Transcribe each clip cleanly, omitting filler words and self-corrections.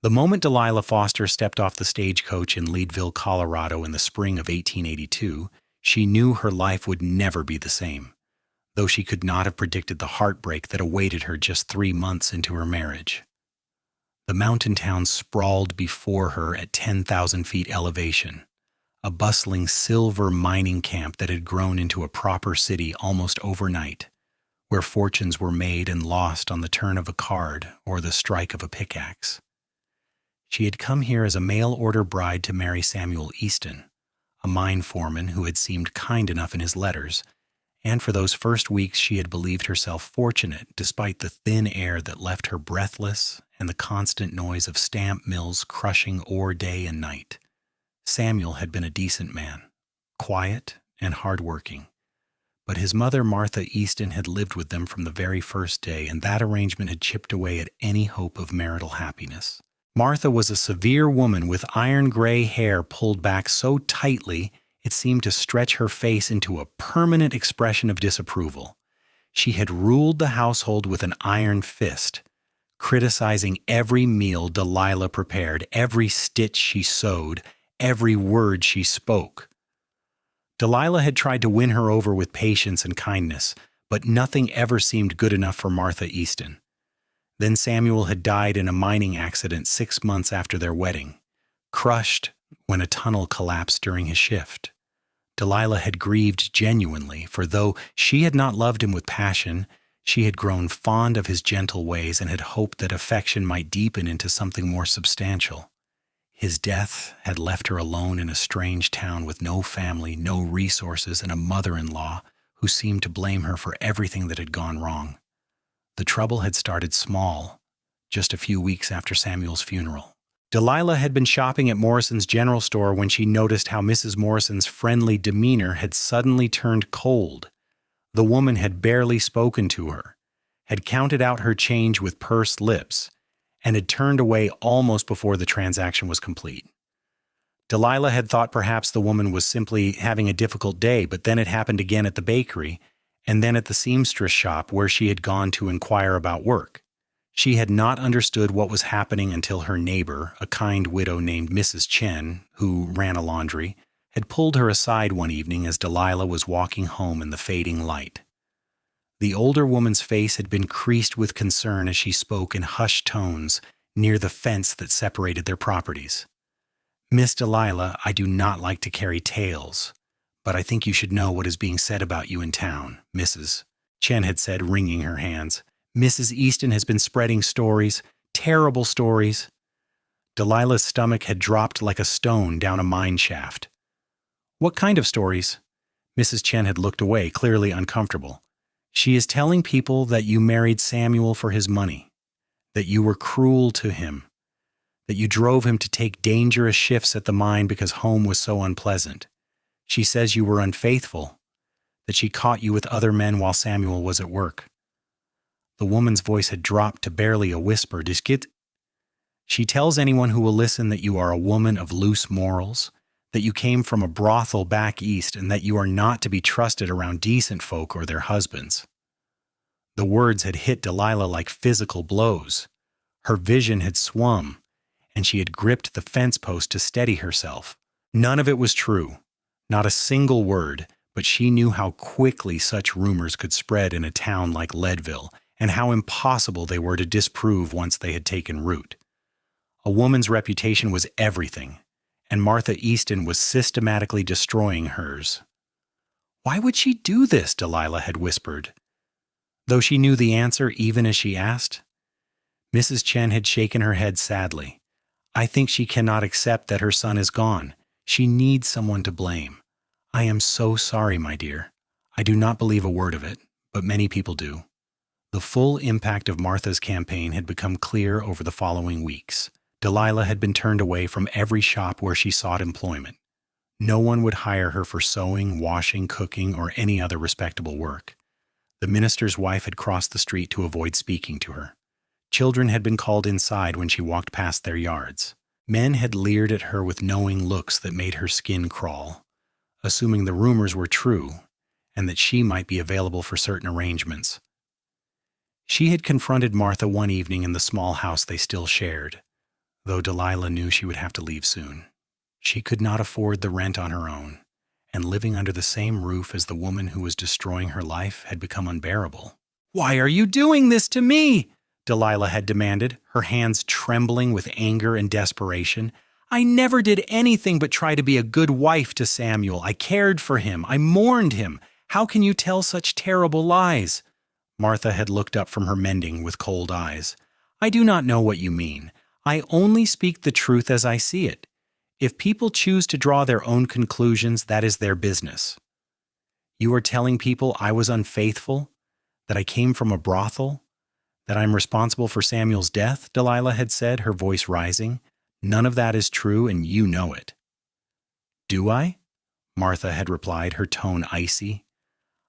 The moment Delilah Foster stepped off the stagecoach in Leadville, Colorado in the spring of 1882, she knew her life would never be the same, though she could not have predicted the heartbreak that awaited her just 3 months into her marriage. The mountain town sprawled before her at 10,000 feet elevation, a bustling silver mining camp that had grown into a proper city almost overnight, where fortunes were made and lost on the turn of a card or the strike of a pickaxe. She had come here as a mail-order bride to marry Samuel Easton, a mine foreman who had seemed kind enough in his letters, and for those first weeks she had believed herself fortunate despite the thin air that left her breathless and the constant noise of stamp mills crushing ore day and night. Samuel had been a decent man, quiet and hard-working, but his mother Martha Easton had lived with them from the very first day, and that arrangement had chipped away at any hope of marital happiness. Martha was a severe woman with iron-gray hair pulled back so tightly it seemed to stretch her face into a permanent expression of disapproval. She had ruled the household with an iron fist, criticizing every meal Delilah prepared, every stitch she sewed, every word she spoke. Delilah had tried to win her over with patience and kindness, but nothing ever seemed good enough for Martha Easton. Then Samuel had died in a mining accident 6 months after their wedding, crushed when a tunnel collapsed during his shift. Delilah had grieved genuinely, for though she had not loved him with passion, she had grown fond of his gentle ways and had hoped that affection might deepen into something more substantial. His death had left her alone in a strange town with no family, no resources, and a mother-in-law who seemed to blame her for everything that had gone wrong. The trouble had started small, just a few weeks after Samuel's funeral. Delilah had been shopping at Morrison's general store when she noticed how Mrs. Morrison's friendly demeanor had suddenly turned cold. The woman had barely spoken to her, had counted out her change with pursed lips, and had turned away almost before the transaction was complete. Delilah had thought perhaps the woman was simply having a difficult day, but then it happened again at the bakery, and then at the seamstress shop where she had gone to inquire about work. She had not understood what was happening until her neighbor, a kind widow named Mrs. Chen, who ran a laundry, had pulled her aside one evening as Delilah was walking home in the fading light. The older woman's face had been creased with concern as she spoke in hushed tones near the fence that separated their properties. "Miss Delilah, I do not like to carry tales, but I think you should know what is being said about you in town, Mrs." Chen had said, wringing her hands. "Mrs. Easton has been spreading stories, terrible stories." Delilah's stomach had dropped like a stone down a mine shaft. "What kind of stories?" Mrs. Chen had looked away, clearly uncomfortable. "She is telling people that you married Samuel for his money, that you were cruel to him, that you drove him to take dangerous shifts at the mine because home was so unpleasant. She says you were unfaithful, that she caught you with other men while Samuel was at work." The woman's voice had dropped to barely a whisper. "She tells anyone who will listen that you are a woman of loose morals, that you came from a brothel back east, and that you are not to be trusted around decent folk or their husbands." The words had hit Delilah like physical blows. Her vision had swum, and she had gripped the fence post to steady herself. None of it was true, not a single word, but she knew how quickly such rumors could spread in a town like Leadville, and how impossible they were to disprove once they had taken root. A woman's reputation was everything, and Martha Easton was systematically destroying hers. "Why would she do this?" Delilah had whispered, though she knew the answer even as she asked. Mrs. Chen had shaken her head sadly. "I think she cannot accept that her son is gone. She needs someone to blame. I am so sorry, my dear. I do not believe a word of it, but many people do." The full impact of Martha's campaign had become clear over the following weeks. Delilah had been turned away from every shop where she sought employment. No one would hire her for sewing, washing, cooking, or any other respectable work. The minister's wife had crossed the street to avoid speaking to her. Children had been called inside when she walked past their yards. Men had leered at her with knowing looks that made her skin crawl, assuming the rumors were true and that she might be available for certain arrangements. She had confronted Martha one evening in the small house they still shared. though Delilah knew she would have to leave soon. She could not afford the rent on her own, and living under the same roof as the woman who was destroying her life had become unbearable. "Why are you doing this to me?" Delilah had demanded, her hands trembling with anger and desperation. "I never did anything but try to be a good wife to Samuel. I cared for him. I mourned him. How can you tell such terrible lies?" Martha had looked up from her mending with cold eyes. "I do not know what you mean. I only speak the truth as I see it. If people choose to draw their own conclusions, that is their business. You are telling people I was unfaithful, that I came from a brothel, that I'm responsible for Samuel's death," Delilah had said, her voice rising. "None of that is true, and you know it." "Do I?" Martha had replied, her tone icy.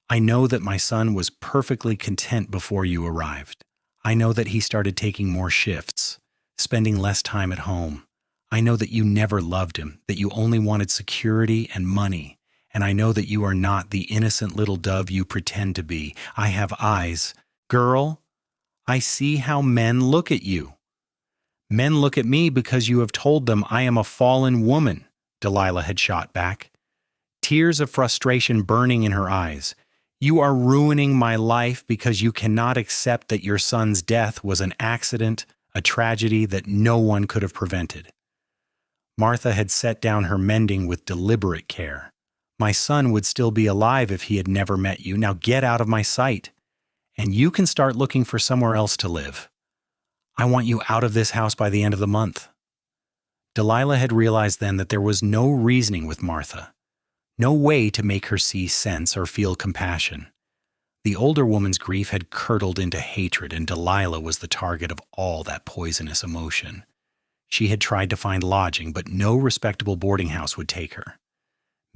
"I know that my son was perfectly content before you arrived. I know that he started taking more shifts, spending less time at home. I know that you never loved him, that you only wanted security and money, and I know that you are not the innocent little dove you pretend to be. I have eyes. Girl, I see how men look at you. Men look at me because you have told them I am a fallen woman," Delilah had shot back, tears of frustration burning in her eyes. "You are ruining my life because you cannot accept that your son's death was an accident, a tragedy that no one could have prevented." Martha had set down her mending with deliberate care. "My son would still be alive if he had never met you. Now get out of my sight, and you can start looking for somewhere else to live. I want you out of this house by the end of the month." Delilah had realized then that there was no reasoning with Martha, no way to make her see sense or feel compassion. The older woman's grief had curdled into hatred, and Delilah was the target of all that poisonous emotion. She had tried to find lodging, but no respectable boarding house would take her.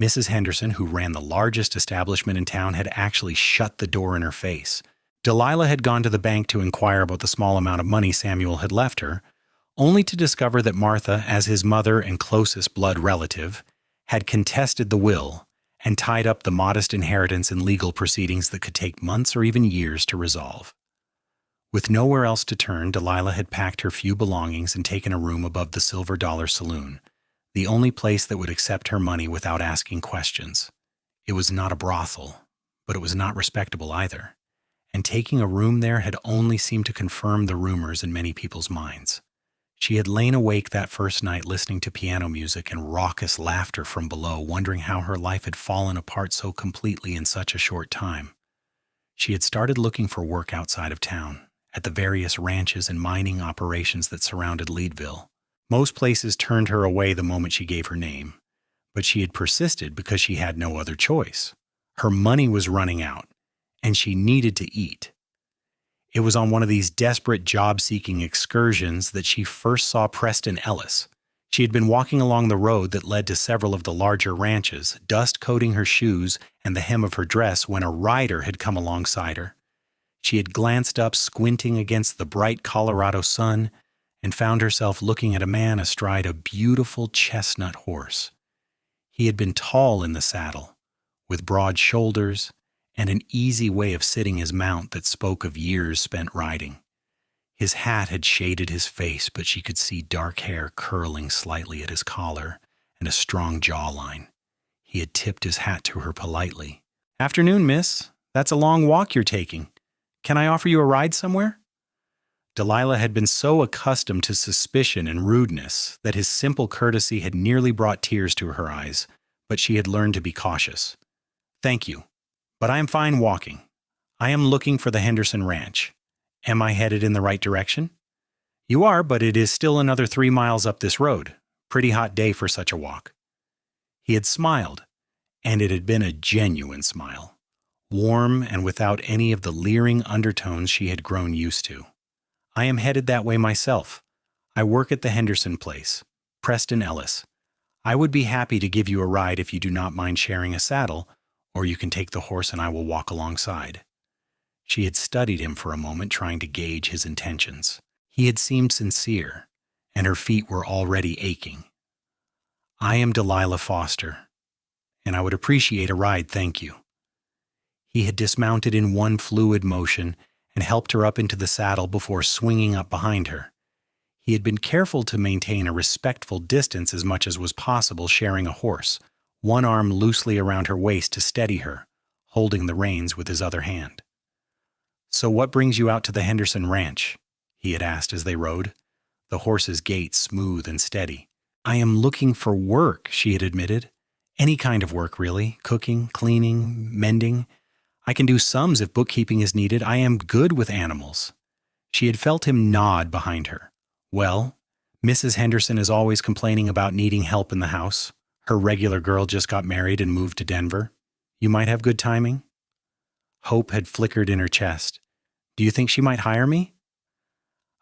Mrs. Henderson, who ran the largest establishment in town, had actually shut the door in her face. Delilah had gone to the bank to inquire about the small amount of money Samuel had left her, only to discover that Martha, as his mother and closest blood relative, had contested the will and tied up the modest inheritance in legal proceedings that could take months or even years to resolve. With nowhere else to turn, Delilah had packed her few belongings and taken a room above the Silver Dollar Saloon, the only place that would accept her money without asking questions. It was not a brothel, but it was not respectable either, and taking a room there had only seemed to confirm the rumors in many people's minds. She had lain awake that first night listening to piano music and raucous laughter from below, wondering how her life had fallen apart so completely in such a short time. She had started looking for work outside of town, at the various ranches and mining operations that surrounded Leadville. Most places turned her away the moment she gave her name, but she had persisted because she had no other choice. Her money was running out, and she needed to eat. It was on one of these desperate job-seeking excursions that she first saw Preston Ellis. She had been walking along the road that led to several of the larger ranches, dust coating her shoes and the hem of her dress, when a rider had come alongside her. She had glanced up, squinting against the bright Colorado sun, and found herself looking at a man astride a beautiful chestnut horse. He had been tall in the saddle, with broad shoulders and an easy way of sitting his mount that spoke of years spent riding. His hat had shaded his face, but she could see dark hair curling slightly at his collar and a strong jawline. He had tipped his hat to her politely. "Afternoon, miss. That's a long walk you're taking. Can I offer you a ride somewhere?" Delilah had been so accustomed to suspicion and rudeness that his simple courtesy had nearly brought tears to her eyes, but she had learned to be cautious. "Thank you, but I am fine walking. I am looking for the Henderson Ranch. Am I headed in the right direction?" "You are, but it is still another 3 miles up this road. Pretty hot day for such a walk." He had smiled, and it had been a genuine smile, warm and without any of the leering undertones she had grown used to. "I am headed that way myself. I work at the Henderson place, Preston Ellis. I would be happy to give you a ride if you do not mind sharing a saddle, or you can take the horse and I will walk alongside." She had studied him for a moment, trying to gauge his intentions. He had seemed sincere, and her feet were already aching. "I am Delilah Foster, and I would appreciate a ride, thank you." He had dismounted in one fluid motion and helped her up into the saddle before swinging up behind her. He had been careful to maintain a respectful distance as much as was possible, sharing a horse, one arm loosely around her waist to steady her, holding the reins with his other hand. "So what brings you out to the Henderson Ranch?" he had asked as they rode, the horse's gait smooth and steady. "I am looking for work," she had admitted. "Any kind of work, really. Cooking, cleaning, mending. I can do sums if bookkeeping is needed. I am good with animals." She had felt him nod behind her. "Well, Mrs. Henderson is always complaining about needing help in the house. Her regular girl just got married and moved to Denver. You might have good timing." Hope had flickered in her chest. "Do you think she might hire me?"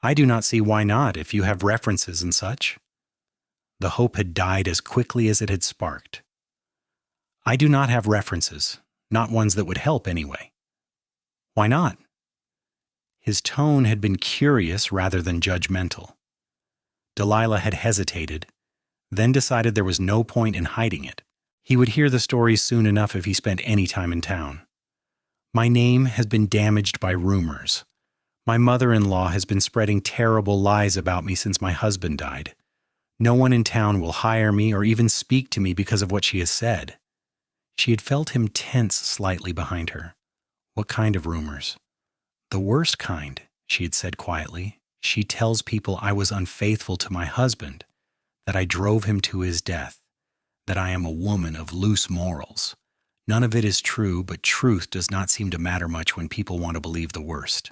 "I do not see why not, if you have references and such." The hope had died as quickly as it had sparked. "I do not have references, not ones that would help anyway." "Why not?" His tone had been curious rather than judgmental. Delilah had hesitated, then decided there was no point in hiding it. He would hear the stories soon enough if he spent any time in town. "My name has been damaged by rumors. My mother-in-law has been spreading terrible lies about me since my husband died. No one in town will hire me or even speak to me because of what she has said." She had felt him tense slightly behind her. "What kind of rumors?" "The worst kind," she had said quietly. "She tells people I was unfaithful to my husband, that I drove him to his death, that I am a woman of loose morals. None of it is true, but truth does not seem to matter much when people want to believe the worst."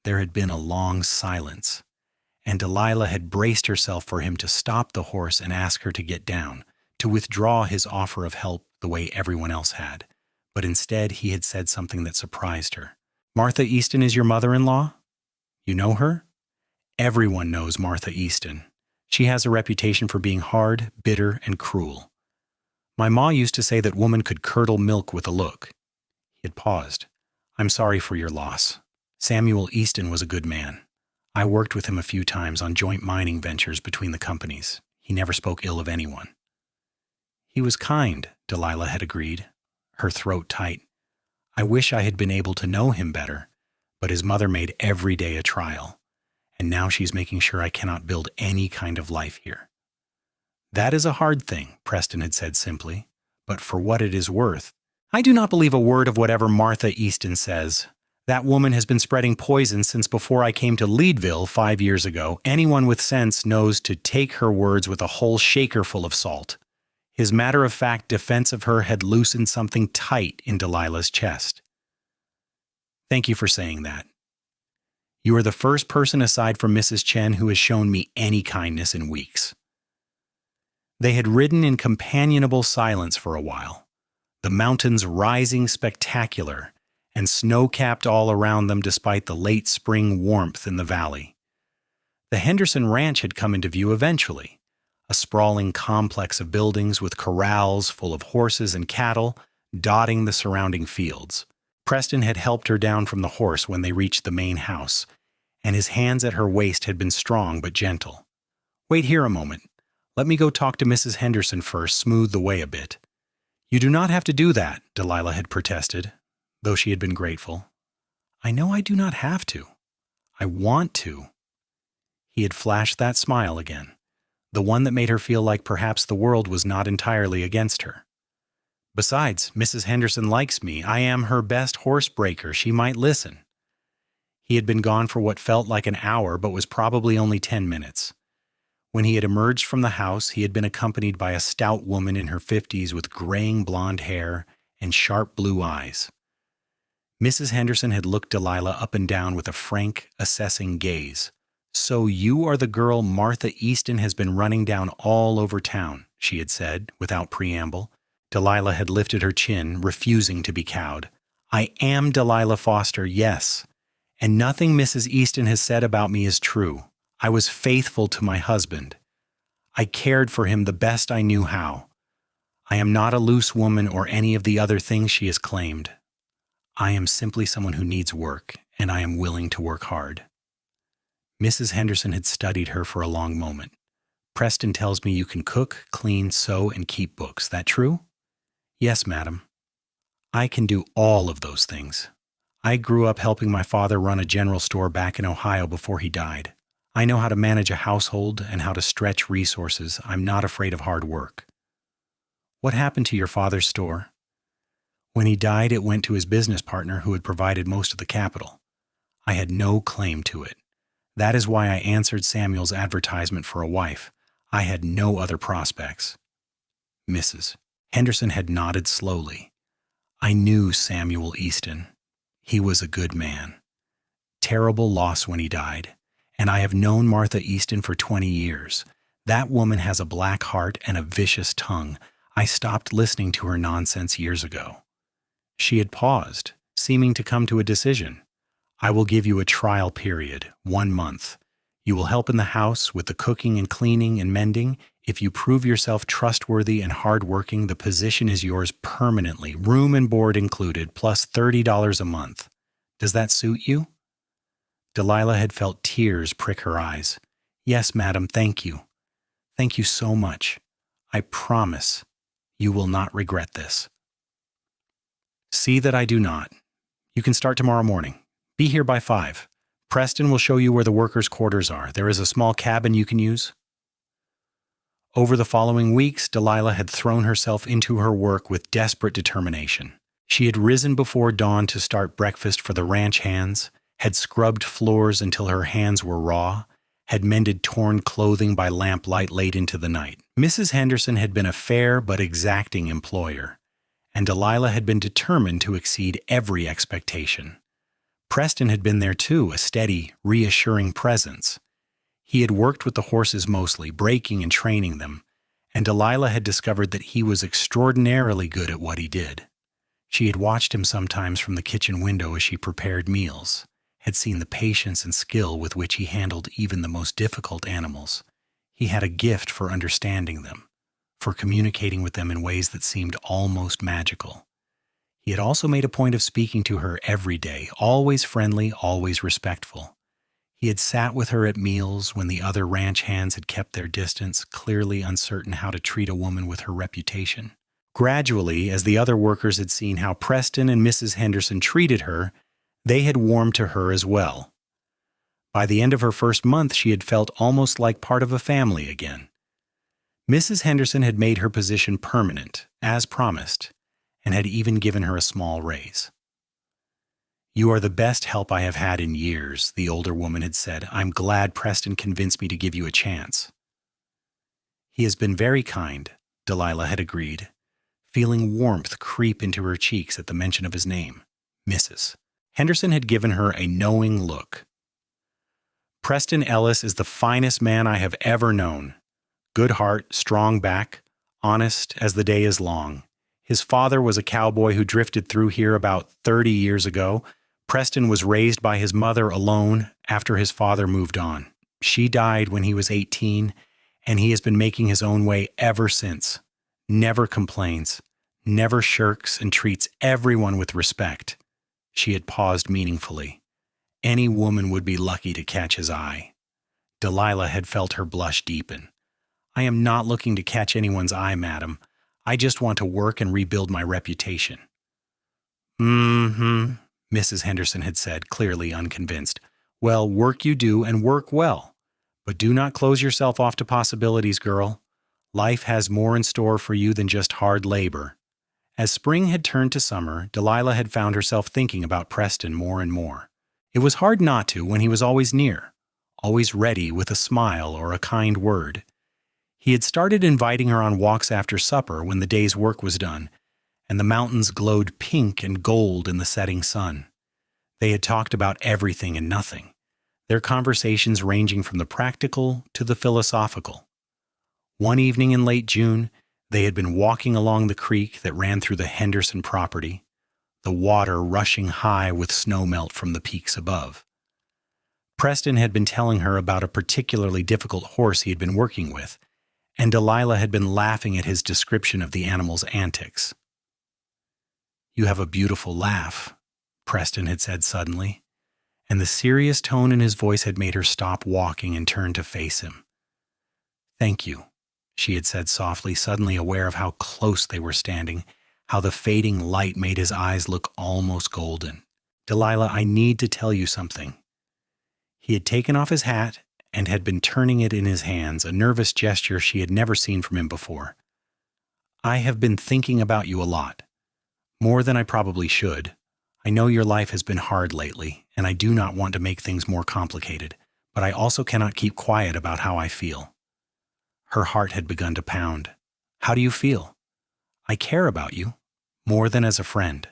There had been a long silence, and Delilah had braced herself for him to stop the horse and ask her to get down, to withdraw his offer of help the way everyone else had. But instead, he had said something that surprised her. "Martha Easton is your mother-in-law? You know her?" "Everyone knows Martha Easton. She has a reputation for being hard, bitter, and cruel. My ma used to say that woman could curdle milk with a look." He had paused. "I'm sorry for your loss. Samuel Easton was a good man. I worked with him a few times on joint mining ventures between the companies. He never spoke ill of anyone." "He was kind," Delilah had agreed, her throat tight. "I wish I had been able to know him better, but his mother made every day a trial, and now she's making sure I cannot build any kind of life here." "That is a hard thing," Preston had said simply, "but for what it is worth, I do not believe a word of whatever Martha Easton says. That woman has been spreading poison since before I came to Leadville 5 years ago. Anyone with sense knows to take her words with a whole shakerful of salt." His matter-of-fact defense of her had loosened something tight in Delilah's chest. "Thank you for saying that. You are the first person aside from Mrs. Chen who has shown me any kindness in weeks." They had ridden in companionable silence for a while, the mountains rising spectacular and snow-capped all around them despite the late spring warmth in the valley. The Henderson Ranch had come into view eventually, a sprawling complex of buildings with corrals full of horses and cattle dotting the surrounding fields. Preston had helped her down from the horse when they reached the main house, and his hands at her waist had been strong but gentle. "Wait here a moment. Let me go talk to Mrs. Henderson first, smooth the way a bit." "You do not have to do that," Delilah had protested, though she had been grateful. "I know I do not have to. I want to." He had flashed that smile again, the one that made her feel like perhaps the world was not entirely against her. "Besides, Mrs. Henderson likes me. I am her best horse breaker. She might listen." He had been gone for what felt like an hour, but was probably only 10 minutes. When he had emerged from the house, he had been accompanied by a stout woman in her 50s with graying blonde hair and sharp blue eyes. Mrs. Henderson had looked Delilah up and down with a frank, assessing gaze. "So you are the girl Martha Easton has been running down all over town," she had said, without preamble. Delilah had lifted her chin, refusing to be cowed. "I am Delilah Foster, yes. And nothing Mrs. Easton has said about me is true. I was faithful to my husband. I cared for him the best I knew how. I am not a loose woman or any of the other things she has claimed. I am simply someone who needs work, and I am willing to work hard." Mrs. Henderson had studied her for a long moment. "Preston tells me you can cook, clean, sew, and keep books. That true?" "Yes, madam." "I can do all of those things. I grew up helping my father run a general store back in Ohio before he died. I know how to manage a household and how to stretch resources. I'm not afraid of hard work. What happened to your father's store? When he died, it went to his business partner who had provided most of the capital. I had no claim to it. That is why I answered Samuel's advertisement for a wife. I had no other prospects. Mrs. Henderson had nodded slowly. I knew Samuel Easton. He was a good man. Terrible loss when he died. And I have known Martha Easton for 20 years. That woman has a black heart and a vicious tongue. I stopped listening to her nonsense years ago. She had paused, seeming to come to a decision. I will give you a trial period, 1 month. You will help in the house with the cooking and cleaning and mending. If you prove yourself trustworthy and hardworking, the position is yours permanently, room and board included, plus $30 a month. Does that suit you? Delilah had felt tears prick her eyes. Yes, madam, thank you. Thank you so much. I promise you will not regret this. See that I do not. You can start tomorrow morning. Be here by 5. Preston will show you where the workers' quarters are. There is a small cabin you can use. Over the following weeks, Delilah had thrown herself into her work with desperate determination. She had risen before dawn to start breakfast for the ranch hands, had scrubbed floors until her hands were raw, had mended torn clothing by lamplight late into the night. Mrs. Henderson had been a fair but exacting employer, and Delilah had been determined to exceed every expectation. Preston had been there too, a steady, reassuring presence. He had worked with the horses mostly, breaking and training them, and Delilah had discovered that he was extraordinarily good at what he did. She had watched him sometimes from the kitchen window as she prepared meals, had seen the patience and skill with which he handled even the most difficult animals. He had a gift for understanding them, for communicating with them in ways that seemed almost magical. He had also made a point of speaking to her every day, always friendly, always respectful. He had sat with her at meals when the other ranch hands had kept their distance, clearly uncertain how to treat a woman with her reputation. Gradually, as the other workers had seen how Preston and Mrs. Henderson treated her, they had warmed to her as well. By the end of her first month, she had felt almost like part of a family again. Mrs. Henderson had made her position permanent, as promised, and had even given her a small raise. You are the best help I have had in years, the older woman had said. I'm glad Preston convinced me to give you a chance. He has been very kind, Delilah had agreed, feeling warmth creep into her cheeks at the mention of his name. Mrs. Henderson had given her a knowing look. Preston Ellis is the finest man I have ever known. Good heart, strong back, honest as the day is long. His father was a cowboy who drifted through here about 30 years ago. Preston was raised by his mother alone after his father moved on. She died when he was 18, and he has been making his own way ever since. Never complains, never shirks, and treats everyone with respect. She had paused meaningfully. Any woman would be lucky to catch his eye. Delilah had felt her blush deepen. I am not looking to catch anyone's eye, madam. I just want to work and rebuild my reputation. Mrs. Henderson had said, clearly unconvinced. Well, work you do and work well. But do not close yourself off to possibilities, girl. Life has more in store for you than just hard labor. As spring had turned to summer, Delilah had found herself thinking about Preston more and more. It was hard not to when he was always near, always ready with a smile or a kind word. He had started inviting her on walks after supper when the day's work was done, and the mountains glowed pink and gold in the setting sun. They had talked about everything and nothing, their conversations ranging from the practical to the philosophical. One evening in late June, they had been walking along the creek that ran through the Henderson property, the water rushing high with snowmelt from the peaks above. Preston had been telling her about a particularly difficult horse he had been working with, and Delilah had been laughing at his description of the animal's antics. You have a beautiful laugh, Preston had said suddenly, and the serious tone in his voice had made her stop walking and turn to face him. Thank you, she had said softly, suddenly aware of how close they were standing, how the fading light made his eyes look almost golden. Delilah, I need to tell you something. He had taken off his hat and had been turning it in his hands, a nervous gesture she had never seen from him before. "I have been thinking about you a lot. More than I probably should. I know your life has been hard lately, and I do not want to make things more complicated, but I also cannot keep quiet about how I feel." Her heart had begun to pound. "How do you feel?" "I care about you, more than as a friend.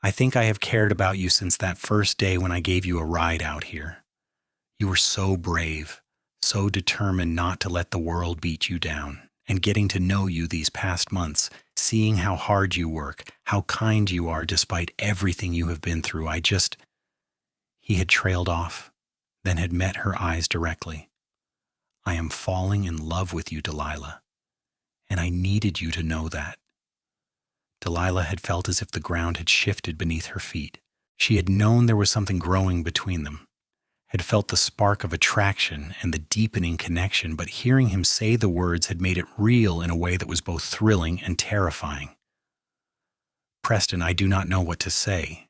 I think I have cared about you since that first day when I gave you a ride out here. You were so brave, so determined not to let the world beat you down, and getting to know you these past months, seeing how hard you work, how kind you are despite everything you have been through, He had trailed off, then had met her eyes directly. "I am falling in love with you, Delilah, and I needed you to know that." Delilah had felt as if the ground had shifted beneath her feet. She had known there was something growing between them, had felt the spark of attraction and the deepening connection, but hearing him say the words had made it real in a way that was both thrilling and terrifying. "Preston, I do not know what to say.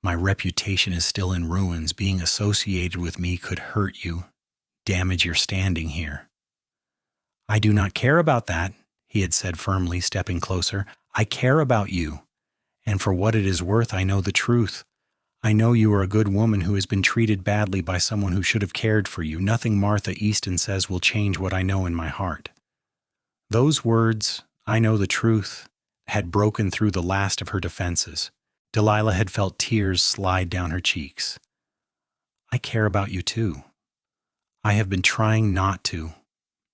My reputation is still in ruins. Being associated with me could hurt you, damage your standing here." "I do not care about that," he had said firmly, stepping closer. "I care about you, and for what it is worth, I know the truth. I know you are a good woman who has been treated badly by someone who should have cared for you. Nothing Martha Easton says will change what I know in my heart." Those words, "I know the truth," had broken through the last of her defenses. Delilah had felt tears slide down her cheeks. "I care about you too. I have been trying not to,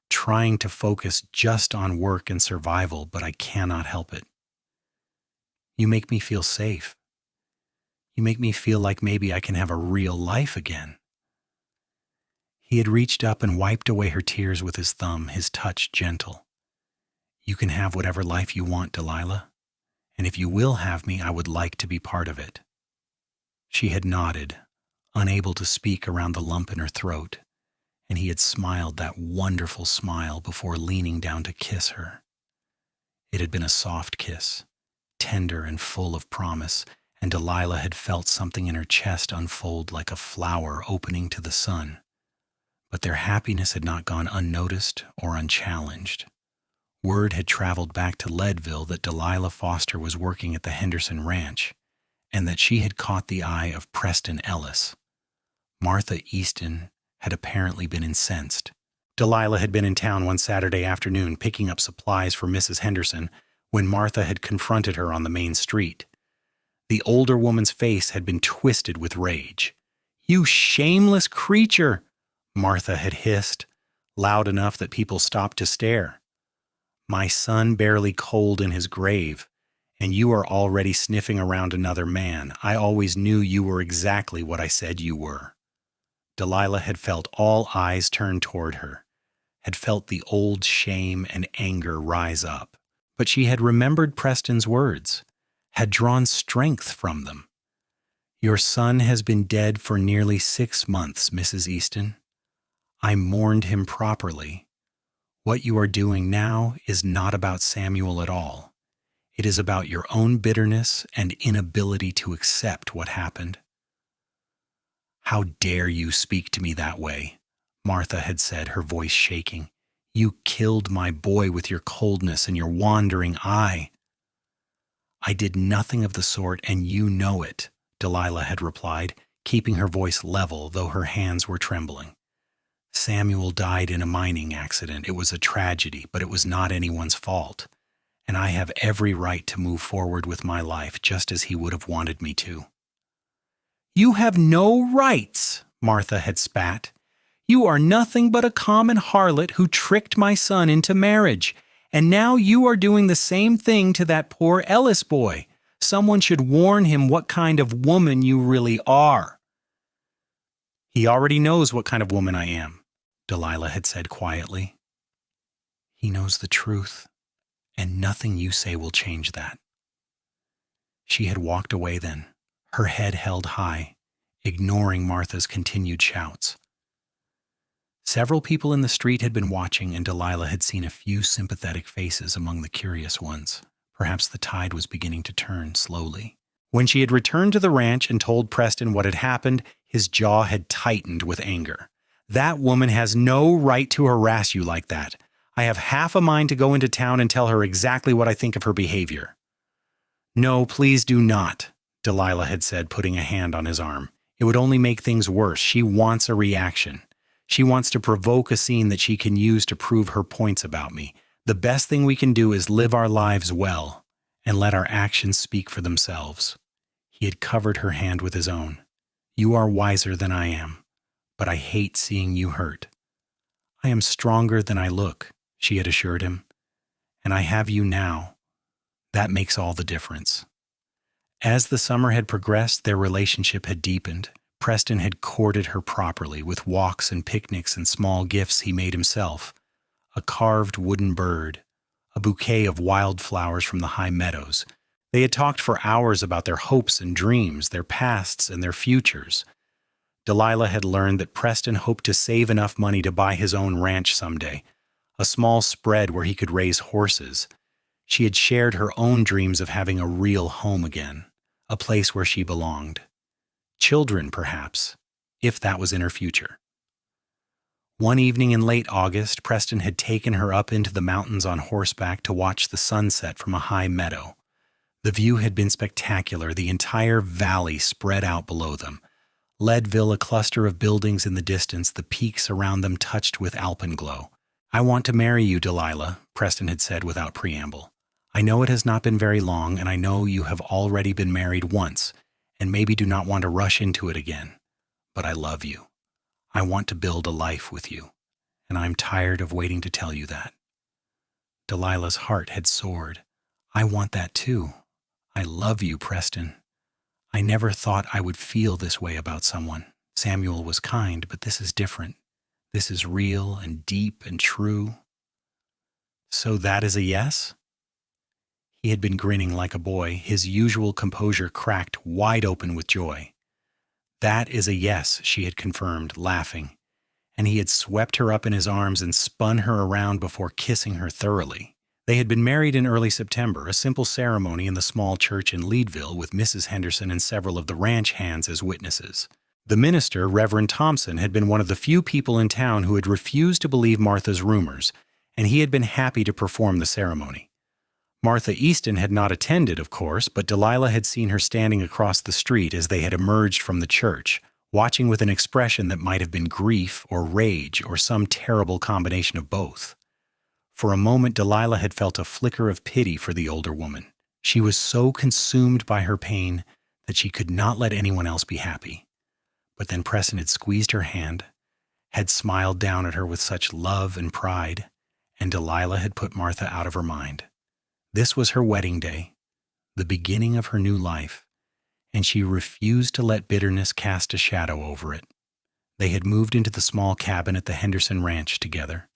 trying to focus just on work and survival, but I cannot help it. You make me feel safe. You make me feel like maybe I can have a real life again." He had reached up and wiped away her tears with his thumb, his touch gentle. "You can have whatever life you want, Delilah, and if you will have me, I would like to be part of it." She had nodded, unable to speak around the lump in her throat, and he had smiled that wonderful smile before leaning down to kiss her. It had been a soft kiss, tender and full of promise, and Delilah had felt something in her chest unfold like a flower opening to the sun. But their happiness had not gone unnoticed or unchallenged. Word had traveled back to Leadville that Delilah Foster was working at the Henderson Ranch, and that she had caught the eye of Preston Ellis. Martha Easton had apparently been incensed. Delilah had been in town one Saturday afternoon picking up supplies for Mrs. Henderson when Martha had confronted her on the main street. The older woman's face had been twisted with rage. "You shameless creature," Martha had hissed, loud enough that people stopped to stare. "My son barely cold in his grave, and you are already sniffing around another man. I always knew you were exactly what I said you were." Delilah had felt all eyes turn toward her, had felt the old shame and anger rise up. But she had remembered Preston's words, had drawn strength from them. "Your son has been dead for nearly 6 months, Mrs. Easton. I mourned him properly. What you are doing now is not about Samuel at all. It is about your own bitterness and inability to accept what happened." "How dare you speak to me that way?" Martha had said, her voice shaking. "You killed my boy with your coldness and your wandering eye." "I did nothing of the sort, and you know it," Delilah had replied, keeping her voice level, though her hands were trembling. "Samuel died in a mining accident. It was a tragedy, but it was not anyone's fault, and I have every right to move forward with my life just as he would have wanted me to." "You have no rights," Martha had spat. "You are nothing but a common harlot who tricked my son into marriage, and now you are doing the same thing to that poor Ellis boy. Someone should warn him what kind of woman you really are." "He already knows what kind of woman I am," Delilah had said quietly. "He knows the truth, and nothing you say will change that." She had walked away then, her head held high, ignoring Martha's continued shouts. Several people in the street had been watching, and Delilah had seen a few sympathetic faces among the curious ones. Perhaps the tide was beginning to turn slowly. When she had returned to the ranch and told Preston what had happened, his jaw had tightened with anger. That woman has no right to harass you like that. I have half a mind to go into town and tell her exactly what I think of her behavior." "No, please do not," Delilah had said, putting a hand on his arm. "It would only make things worse. She wants a reaction. She wants to provoke a scene that she can use to prove her points about me. The best thing we can do is live our lives well and let our actions speak for themselves." He had covered her hand with his own. "You are wiser than I am, but I hate seeing you hurt." "I am stronger than I look," she had assured him, "and I have you now. That makes all the difference." As the summer had progressed, their relationship had deepened. Preston had courted her properly, with walks and picnics and small gifts he made himself. A carved wooden bird, a bouquet of wildflowers from the high meadows. They had talked for hours about their hopes and dreams, their pasts and their futures. Delilah had learned that Preston hoped to save enough money to buy his own ranch someday, a small spread where he could raise horses. She had shared her own dreams of having a real home again, a place where she belonged. Children, perhaps, if that was in her future. One evening in late August, Preston had taken her up into the mountains on horseback to watch the sunset from a high meadow. The view had been spectacular, the entire valley spread out below them. Leadville, a cluster of buildings in the distance, the peaks around them touched with alpenglow. "I want to marry you, Delilah," Preston had said without preamble. "I know it has not been very long, and I know you have already been married once, and maybe do not want to rush into it again. But I love you. I want to build a life with you, and I'm tired of waiting to tell you that." Delilah's heart had soared. "I want that too. I love you, Preston. I never thought I would feel this way about someone. Samuel was kind, but this is different. This is real and deep and true." "So that is a yes?" He had been grinning like a boy, his usual composure cracked wide open with joy. "That is a yes," she had confirmed, laughing, and he had swept her up in his arms and spun her around before kissing her thoroughly. They had been married in early September, a simple ceremony in the small church in Leadville with Mrs. Henderson and several of the ranch hands as witnesses. The minister, Reverend Thompson, had been one of the few people in town who had refused to believe Martha's rumors, and he had been happy to perform the ceremony. Martha Easton had not attended, of course, but Delilah had seen her standing across the street as they had emerged from the church, watching with an expression that might have been grief or rage or some terrible combination of both. For a moment, Delilah had felt a flicker of pity for the older woman. She was so consumed by her pain that she could not let anyone else be happy. But then Preston had squeezed her hand, had smiled down at her with such love and pride, and Delilah had put Martha out of her mind. This was her wedding day, the beginning of her new life, and she refused to let bitterness cast a shadow over it. They had moved into the small cabin at the Henderson Ranch together,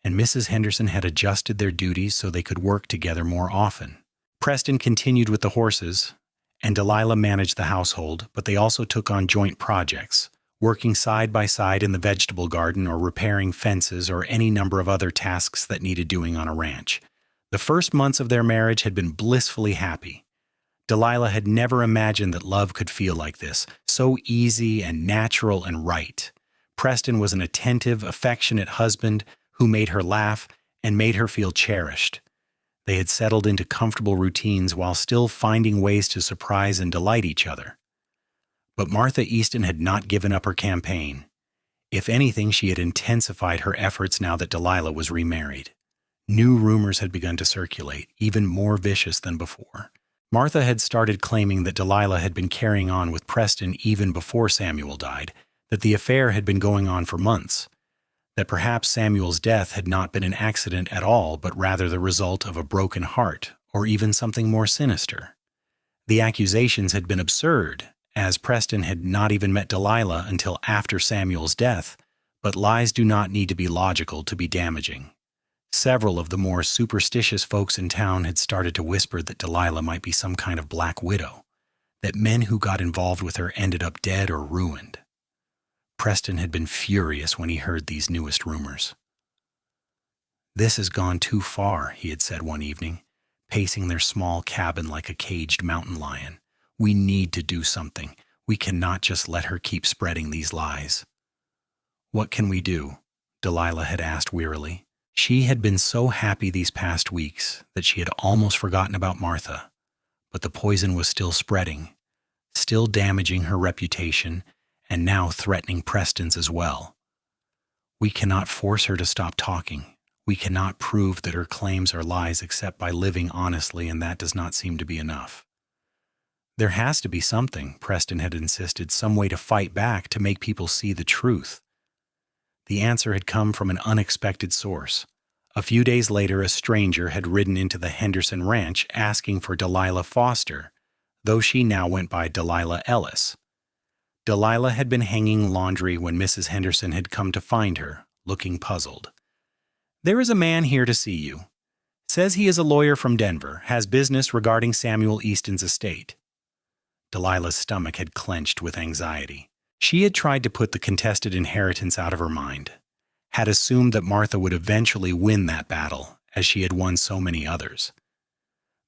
and Mrs. Henderson had adjusted their duties so they could work together more often. Preston continued with the horses, and Delilah managed the household, but they also took on joint projects, working side by side in the vegetable garden or repairing fences or any number of other tasks that needed doing on a ranch. The first months of their marriage had been blissfully happy. Delilah had never imagined that love could feel like this, so easy and natural and right. Preston was an attentive, affectionate husband who made her laugh and made her feel cherished. They had settled into comfortable routines while still finding ways to surprise and delight each other. But Martha Easton had not given up her campaign. If anything, she had intensified her efforts now that Delilah was remarried. New rumors had begun to circulate, even more vicious than before. Martha had started claiming that Delilah had been carrying on with Preston even before Samuel died, that the affair had been going on for months, that perhaps Samuel's death had not been an accident at all, but rather the result of a broken heart, or even something more sinister. The accusations had been absurd, as Preston had not even met Delilah until after Samuel's death, but lies do not need to be logical to be damaging. Several of the more superstitious folks in town had started to whisper that Delilah might be some kind of black widow, that men who got involved with her ended up dead or ruined. Preston had been furious when he heard these newest rumors. "This has gone too far," he had said one evening, pacing their small cabin like a caged mountain lion. "We need to do something. We cannot just let her keep spreading these lies." "What can we do?" Delilah had asked wearily. She had been so happy these past weeks that she had almost forgotten about Martha, but the poison was still spreading, still damaging her reputation, and now threatening Preston's as well. "We cannot force her to stop talking. We cannot prove that her claims are lies except by living honestly, and that does not seem to be enough." "There has to be something," Preston had insisted, "some way to fight back, to make people see the truth." The answer had come from an unexpected source. A few days later, a stranger had ridden into the Henderson ranch asking for Delilah Foster, though she now went by Delilah Ellis. Delilah had been hanging laundry when Mrs. Henderson had come to find her, looking puzzled. "There is a man here to see you. Says he is a lawyer from Denver, has business regarding Samuel Easton's estate." Delilah's stomach had clenched with anxiety. She had tried to put the contested inheritance out of her mind, had assumed that Martha would eventually win that battle, as she had won so many others.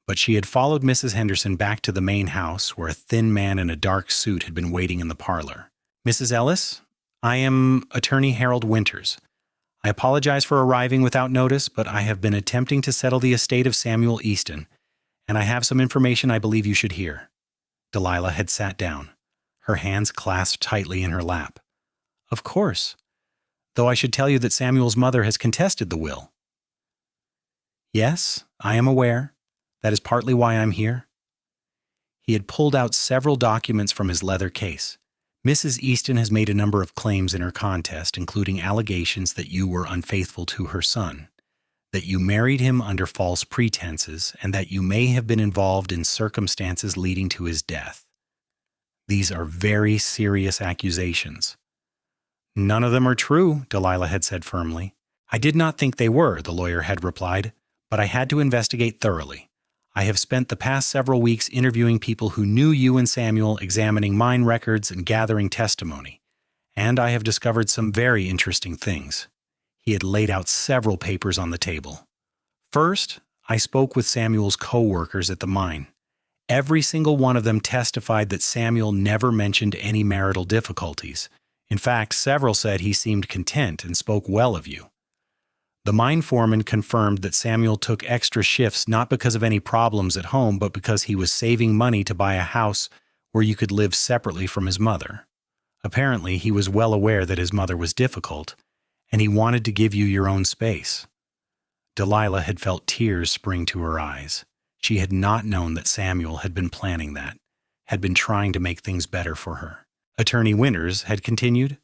But she had followed Mrs. Henderson back to the main house, where a thin man in a dark suit had been waiting in the parlor. "Mrs. Ellis, I am Attorney Harold Winters. I apologize for arriving without notice, but I have been attempting to settle the estate of Samuel Easton, and I have some information I believe you should hear." Delilah had sat down, her hands clasped tightly in her lap. "Of course, though I should tell you that Samuel's mother has contested the will." "Yes, I am aware. That is partly why I'm here." He had pulled out several documents from his leather case. "Mrs. Easton has made a number of claims in her contest, including allegations that you were unfaithful to her son, that you married him under false pretenses, and that you may have been involved in circumstances leading to his death. These are very serious accusations." "None of them are true," Delilah had said firmly. "I did not think they were," the lawyer had replied, "but I had to investigate thoroughly. I have spent the past several weeks interviewing people who knew you and Samuel, examining mine records and gathering testimony, and I have discovered some very interesting things." He had laid out several papers on the table. "First, I spoke with Samuel's co-workers at the mine. Every single one of them testified that Samuel never mentioned any marital difficulties. In fact, several said he seemed content and spoke well of you. The mine foreman confirmed that Samuel took extra shifts not because of any problems at home, but because he was saving money to buy a house where you could live separately from his mother. Apparently, he was well aware that his mother was difficult, and he wanted to give you your own space." Delilah had felt tears spring to her eyes. She had not known that Samuel had been planning that, had been trying to make things better for her. Attorney Winters had continued,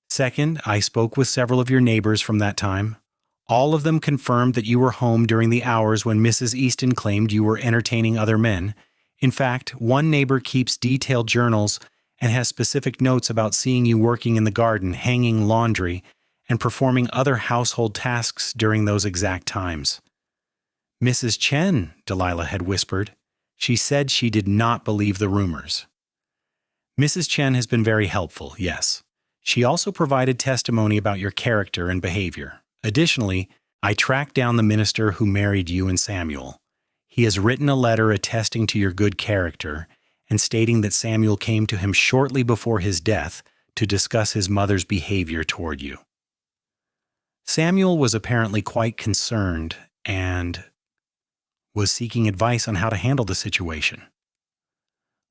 "Second, I spoke with several of your neighbors from that time. All of them confirmed that you were home during the hours when Mrs. Easton claimed you were entertaining other men. In fact, one neighbor keeps detailed journals and has specific notes about seeing you working in the garden, hanging laundry, and performing other household tasks during those exact times." "Mrs. Chen," Delilah had whispered. She said she did not believe the rumors. "Mrs. Chen has been very helpful, yes. She also provided testimony about your character and behavior. Additionally, I tracked down the minister who married you and Samuel. He has written a letter attesting to your good character and stating that Samuel came to him shortly before his death to discuss his mother's behavior toward you." Samuel was apparently quite concerned and was seeking advice on how to handle the situation.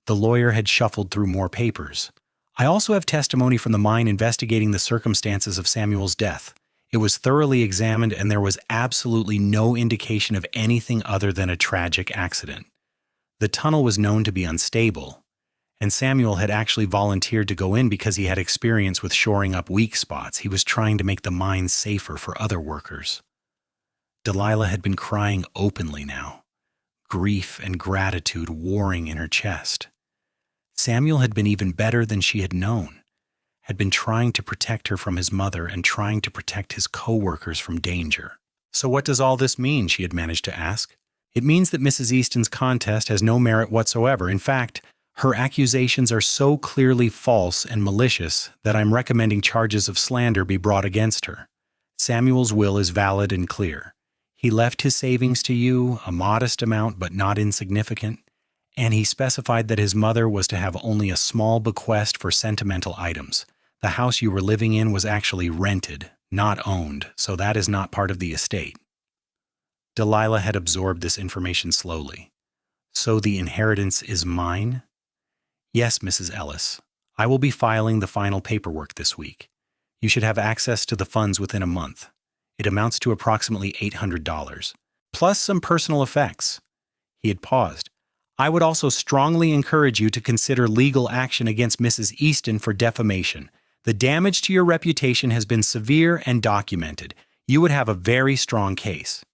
The lawyer had shuffled through more papers. "I also have testimony from the mine investigating the circumstances of Samuel's death. It was thoroughly examined, and there was absolutely no indication of anything other than a tragic accident. The tunnel was known to be unstable, and Samuel had actually volunteered to go in because he had experience with shoring up weak spots. He was trying to make the mine safer for other workers." Delilah had been crying openly now, grief and gratitude warring in her chest. Samuel had been even better than she had known, had been trying to protect her from his mother and trying to protect his co-workers from danger. "So what does all this mean?" she had managed to ask. "It means that Mrs. Easton's contest has no merit whatsoever. In fact, her accusations are so clearly false and malicious that I'm recommending charges of slander be brought against her. Samuel's will is valid and clear. He left his savings to you, a modest amount but not insignificant, and he specified that his mother was to have only a small bequest for sentimental items. The house you were living in was actually rented, not owned, so that is not part of the estate. Delilah had absorbed this information slowly. So the inheritance is mine? Yes, Mrs. Ellis. I will be filing the final paperwork this week. You should have access to the funds within a month. It amounts to approximately $800, plus some personal effects. He had paused. I would also strongly encourage you to consider legal action against Mrs. Easton for defamation. The damage to your reputation has been severe and documented. You would have a very strong case.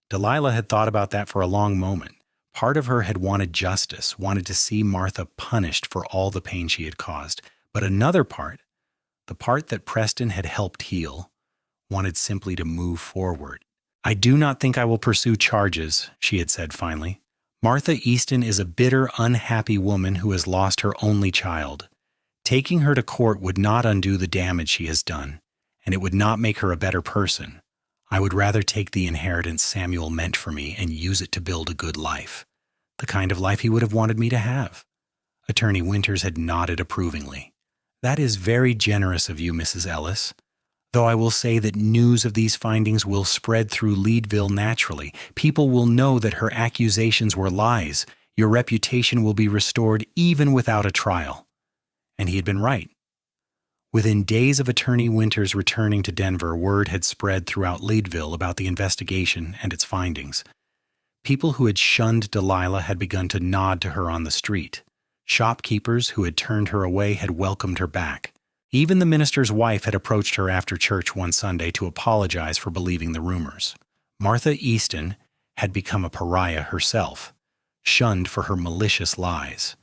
Delilah had thought about that for a long moment. Part of her had wanted justice, wanted to see Martha punished for all the pain she had caused. But another part, the part that Preston had helped heal, wanted simply to move forward. I do not think I will pursue charges, she had said finally. Martha Easton is a bitter, unhappy woman who has lost her only child. Taking her to court would not undo the damage she has done, and it would not make her a better person. I would rather take the inheritance Samuel meant for me and use it to build a good life, the kind of life he would have wanted me to have. Attorney Winters had nodded approvingly. That is very generous of you, Mrs. Ellis. Though I will say that news of these findings will spread through Leadville naturally. People will know that her accusations were lies. Your reputation will be restored even without a trial. And he had been right. Within days of Attorney Winters returning to Denver, word had spread throughout Leadville about the investigation and its findings. People who had shunned Delilah had begun to nod to her on the street. Shopkeepers who had turned her away had welcomed her back. Even the minister's wife had approached her after church one Sunday to apologize for believing the rumors. Martha Easton had become a pariah herself, shunned for her malicious lies.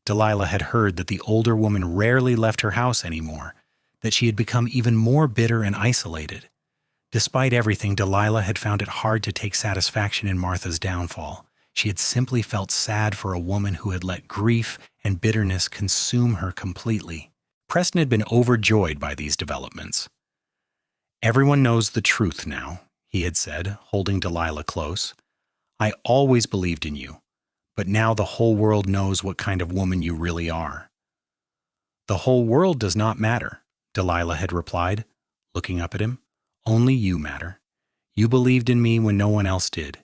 Delilah had heard that the older woman rarely left her house anymore, that she had become even more bitter and isolated. Despite everything, Delilah had found it hard to take satisfaction in Martha's downfall. She had simply felt sad for a woman who had let grief and bitterness consume her completely. Preston had been overjoyed by these developments. Everyone knows the truth now, he had said, holding Delilah close. I always believed in you, but now the whole world knows what kind of woman you really are. The whole world does not matter, Delilah had replied, looking up at him. Only you matter. You believed in me when no one else did.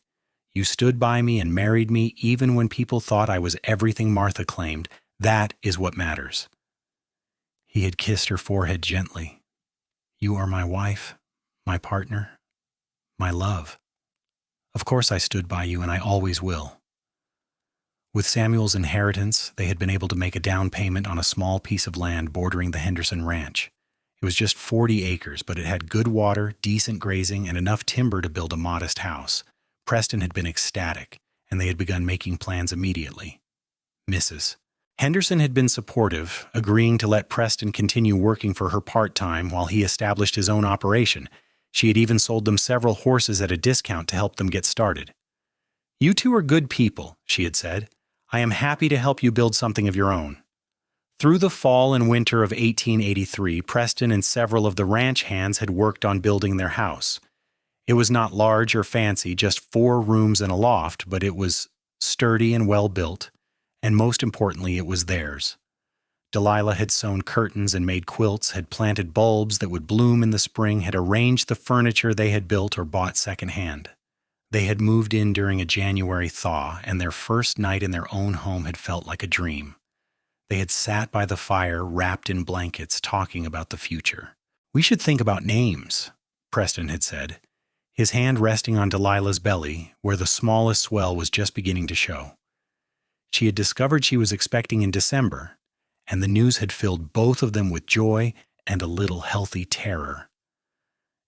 You stood by me and married me even when people thought I was everything Martha claimed. That is what matters. He had kissed her forehead gently. You are my wife, my partner, my love. Of course I stood by you and I always will. With Samuel's inheritance, they had been able to make a down payment on a small piece of land bordering the Henderson Ranch. It was just 40 acres, but it had good water, decent grazing, and enough timber to build a modest house. Preston had been ecstatic, and they had begun making plans immediately. Mrs. Henderson had been supportive, agreeing to let Preston continue working for her part-time while he established his own operation. She had even sold them several horses at a discount to help them get started. You two are good people, she had said. I am happy to help you build something of your own. Through the fall and winter of 1883, Preston and several of the ranch hands had worked on building their house. It was not large or fancy, just 4 rooms and a loft, but it was sturdy and well built, and most importantly, it was theirs. Delilah had sewn curtains and made quilts, had planted bulbs that would bloom in the spring, had arranged the furniture they had built or bought secondhand. They had moved in during a January thaw, and their first night in their own home had felt like a dream. They had sat by the fire, wrapped in blankets, talking about the future. We should think about names, Preston had said, his hand resting on Delilah's belly, where the smallest swell was just beginning to show. She had discovered she was expecting in December, and the news had filled both of them with joy and a little healthy terror.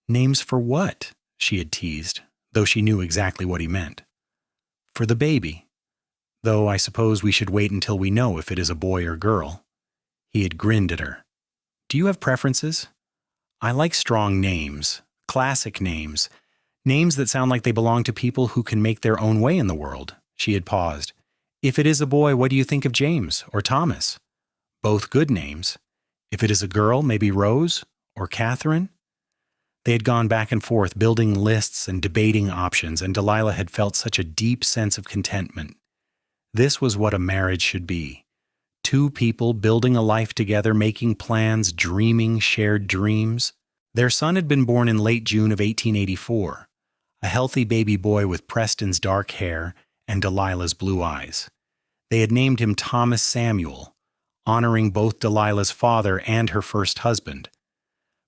Names for what? She had teased, though she knew exactly what he meant. For the baby, though I suppose we should wait until we know if it is a boy or girl. He had grinned at her. Do you have preferences? I like strong names, classic names, names that sound like they belong to people who can make their own way in the world. She had paused. If it is a boy, what do you think of James or Thomas? Both good names. If it is a girl, maybe Rose or Catherine? They had gone back and forth, building lists and debating options, and Delilah had felt such a deep sense of contentment. This was what a marriage should be. Two people building a life together, making plans, dreaming shared dreams. Their son had been born in late June of 1884, a healthy baby boy with Preston's dark hair and Delilah's blue eyes. They had named him Thomas Samuel, honoring both Delilah's father and her first husband.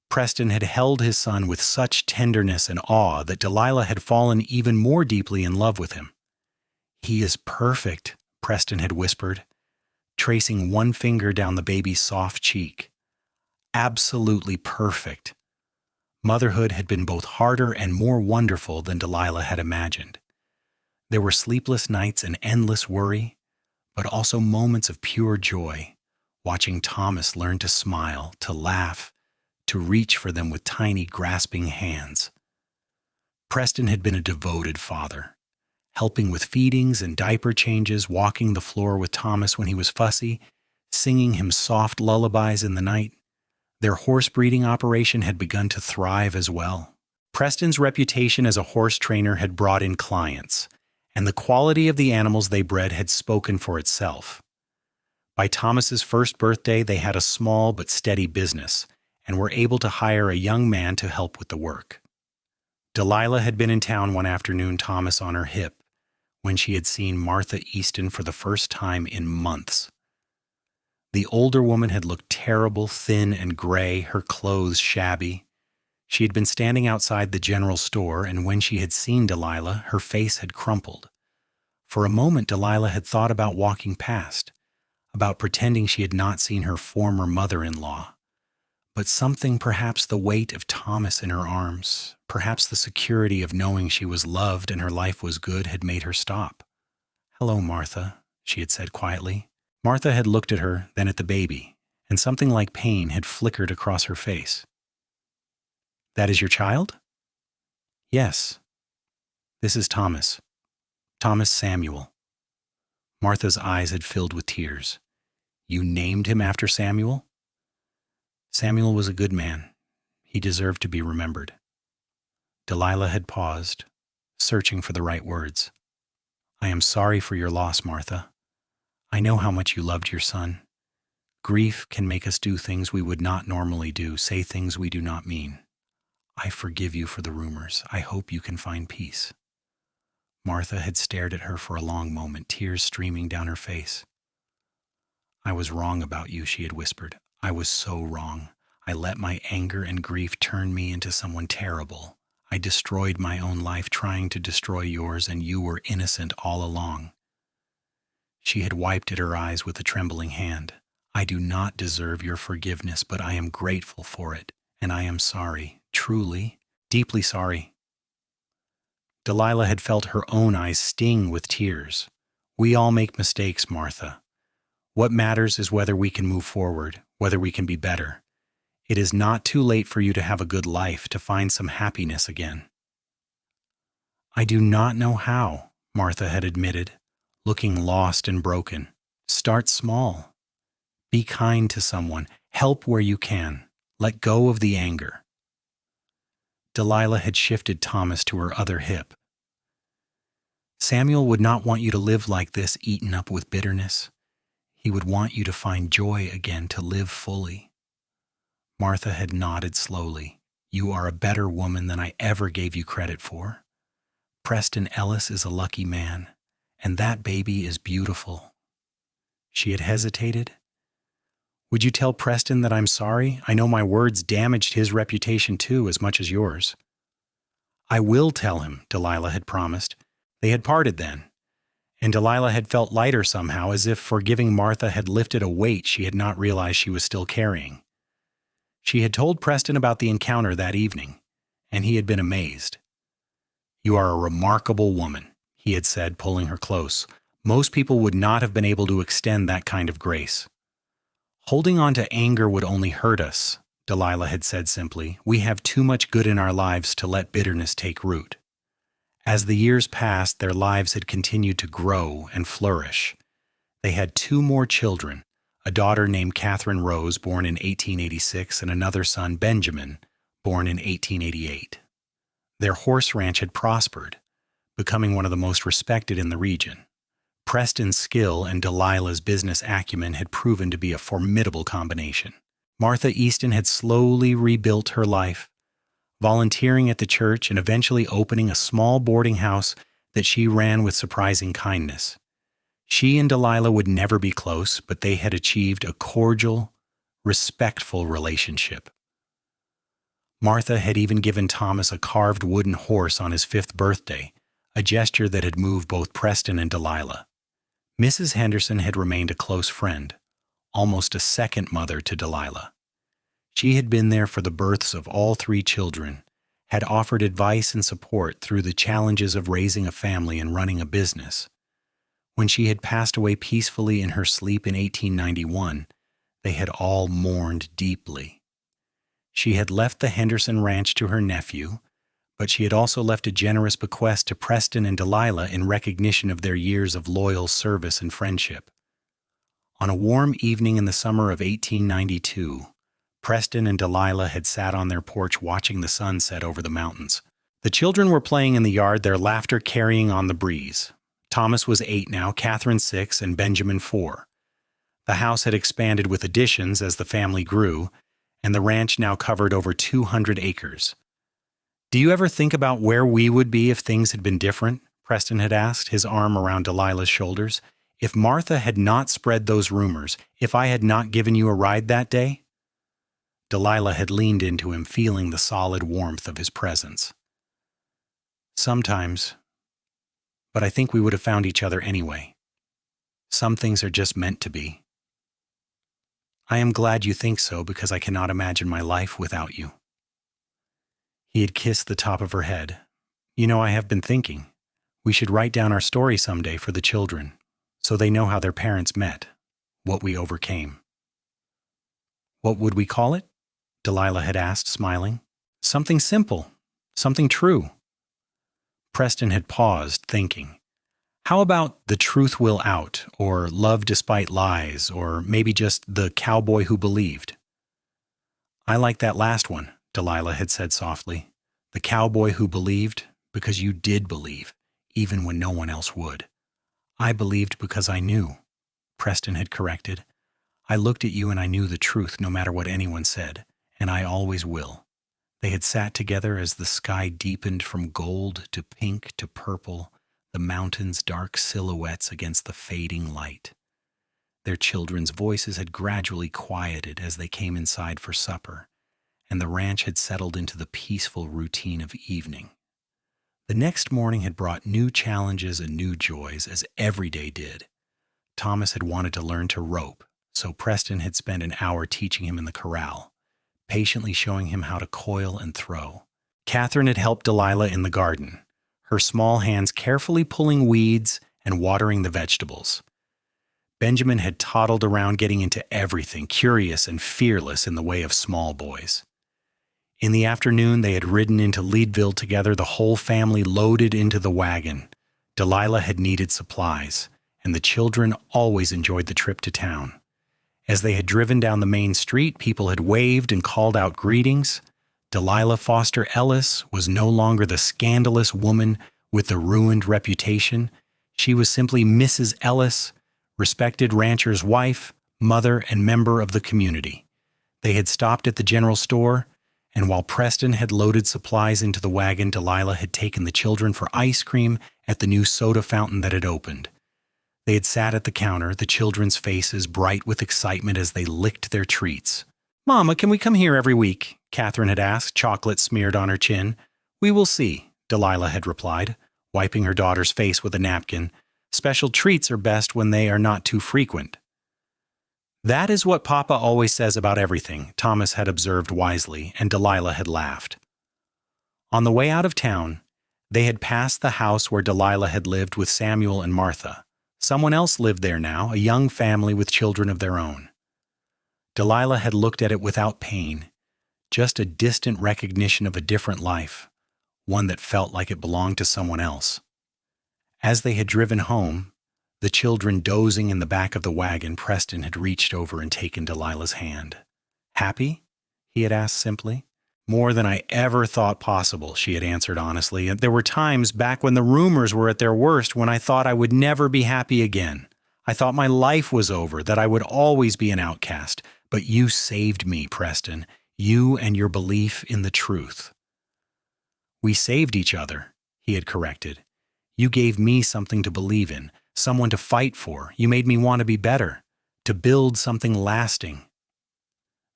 Preston had held his son with such tenderness and awe that Delilah had fallen even more deeply in love with him. "He is perfect," Preston had whispered, tracing one finger down the baby's soft cheek. Absolutely perfect. Motherhood had been both harder and more wonderful than Delilah had imagined. There were sleepless nights and endless worry, but also moments of pure joy, watching Thomas learn to smile, to laugh, to reach for them with tiny, grasping hands. Preston had been a devoted father, helping with feedings and diaper changes, walking the floor with Thomas when he was fussy, singing him soft lullabies in the night. Their horse breeding operation had begun to thrive as well. Preston's reputation as a horse trainer had brought in clients, and the quality of the animals they bred had spoken for itself. By Thomas's first birthday, they had a small but steady business, and were able to hire a young man to help with the work. Delilah had been in town one afternoon, Thomas on her hip, when she had seen Martha Easton for the first time in months. The older woman had looked terrible, thin and gray, her clothes shabby. She had been standing outside the general store, and when she had seen Delilah, her face had crumpled. For a moment, Delilah had thought about walking past, about pretending she had not seen her former mother-in-law. But something, perhaps the weight of Thomas in her arms, perhaps the security of knowing she was loved and her life was good, had made her stop. "Hello, Martha," she had said quietly. Martha had looked at her, then at the baby, and something like pain had flickered across her face. "That is your child?" "Yes. This is Thomas. Thomas Samuel." Martha's eyes had filled with tears. "You named him after Samuel?" "Samuel was a good man. He deserved to be remembered." Delilah had paused, searching for the right words. "I am sorry for your loss, Martha. I know how much you loved your son. Grief can make us do things we would not normally do, say things we do not mean. I forgive you for the rumors. I hope you can find peace." Martha had stared at her for a long moment, tears streaming down her face. "I was wrong about you," she had whispered. "I was so wrong. I let my anger and grief turn me into someone terrible. I destroyed my own life trying to destroy yours, and you were innocent all along." She had wiped at her eyes with a trembling hand. "I do not deserve your forgiveness, but I am grateful for it, and I am sorry, truly, deeply sorry." Delilah had felt her own eyes sting with tears. "We all make mistakes, Martha. What matters is whether we can move forward, whether we can be better. It is not too late for you to have a good life, to find some happiness again." "I do not know how," Martha had admitted, looking lost and broken. "Start small. Be kind to someone. Help where you can. Let go of the anger." Delilah had shifted Thomas to her other hip. "Samuel would not want you to live like this, eaten up with bitterness. He would want you to find joy again, to live fully." Martha had nodded slowly. "You are a better woman than I ever gave you credit for. Preston Ellis is a lucky man, and that baby is beautiful." She had hesitated. "Would you tell Preston that I'm sorry? I know my words damaged his reputation too, as much as yours." "I will tell him," Delilah had promised. They had parted then, and Delilah had felt lighter somehow, as if forgiving Martha had lifted a weight she had not realized she was still carrying. She had told Preston about the encounter that evening, and he had been amazed. "You are a remarkable woman," he had said, pulling her close. "Most people would not have been able to extend that kind of grace." "Holding on to anger would only hurt us," Delilah had said simply. "We have too much good in our lives to let bitterness take root." As the years passed, their lives had continued to grow and flourish. They had 2 more children, a daughter named Catherine Rose, born in 1886, and another son, Benjamin, born in 1888. Their horse ranch had prospered, becoming one of the most respected in the region. Preston's skill and Delilah's business acumen had proven to be a formidable combination. Martha Easton had slowly rebuilt her life, volunteering at the church and eventually opening a small boarding house that she ran with surprising kindness. She and Delilah would never be close, but they had achieved a cordial, respectful relationship. Martha had even given Thomas a carved wooden horse on his 5th birthday, a gesture that had moved both Preston and Delilah. Mrs. Henderson had remained a close friend, almost a second mother to Delilah. She had been there for the births of all 3 children, had offered advice and support through the challenges of raising a family and running a business. When she had passed away peacefully in her sleep in 1891, they had all mourned deeply. She had left the Henderson ranch to her nephew, but she had also left a generous bequest to Preston and Delilah in recognition of their years of loyal service and friendship. On a warm evening in the summer of 1892, Preston and Delilah had sat on their porch watching the sun set over the mountains. The children were playing in the yard, their laughter carrying on the breeze. Thomas was 8 now, Catherine 6, and Benjamin 4. The house had expanded with additions as the family grew, and the ranch now covered over 200 acres. "Do you ever think about where we would be if things had been different?" Preston had asked, his arm around Delilah's shoulders. "If Martha had not spread those rumors, if I had not given you a ride that day?" Delilah had leaned into him, feeling the solid warmth of his presence. "Sometimes, but I think we would have found each other anyway. Some things are just meant to be. I am glad you think so, because I cannot imagine my life without you." He had kissed the top of her head. "You know, I have been thinking. We should write down our story someday for the children, so they know how their parents met, what we overcame." "What would we call it?" Delilah had asked, smiling. "Something simple, something true." Preston had paused, thinking. "How about The Truth Will Out, or Love Despite Lies, or maybe just The Cowboy Who Believed?" "I like that last one," Delilah had said softly. "The cowboy who believed, because you did believe, even when no one else would." "I believed because I knew," Preston had corrected. "I looked at you and I knew the truth, no matter what anyone said, and I always will." They had sat together as the sky deepened from gold to pink to purple, the mountains dark silhouettes against the fading light. Their children's voices had gradually quieted as they came inside for supper, and the ranch had settled into the peaceful routine of evening. The next morning had brought new challenges and new joys, as every day did. Thomas had wanted to learn to rope, so Preston had spent an hour teaching him in the corral, patiently showing him how to coil and throw. Catherine had helped Delilah in the garden, her small hands carefully pulling weeds and watering the vegetables. Benjamin had toddled around, getting into everything, curious and fearless in the way of small boys. In the afternoon, they had ridden into Leadville together, the whole family loaded into the wagon. Delilah had needed supplies, and the children always enjoyed the trip to town. As they had driven down the main street, people had waved and called out greetings. Delilah Foster Ellis was no longer the scandalous woman with the ruined reputation. She was simply Mrs. Ellis, respected rancher's wife, mother, and member of the community. They had stopped at the general store, and while Preston had loaded supplies into the wagon, Delilah had taken the children for ice cream at the new soda fountain that had opened. They had sat at the counter, the children's faces bright with excitement as they licked their treats. "Mama, can we come here every week?" Catherine had asked, chocolate smeared on her chin. "We will see," Delilah had replied, wiping her daughter's face with a napkin. "Special treats are best when they are not too frequent." "That is what Papa always says about everything," Thomas had observed wisely, and Delilah had laughed. On the way out of town, they had passed the house where Delilah had lived with Samuel and Martha. Someone else lived there now, a young family with children of their own. Delilah had looked at it without pain, just a distant recognition of a different life, one that felt like it belonged to someone else. As they had driven home, the children dozing in the back of the wagon, Preston had reached over and taken Delilah's hand. "Happy?" he had asked simply. More than I ever thought possible, she had answered honestly. And there were times back when the rumors were at their worst when I thought I would never be happy again. I thought my life was over, that I would always be an outcast. But you saved me, Preston. You and your belief in the truth. We saved each other, he had corrected. You gave me something to believe in, someone to fight for. You made me want to be better, to build something lasting.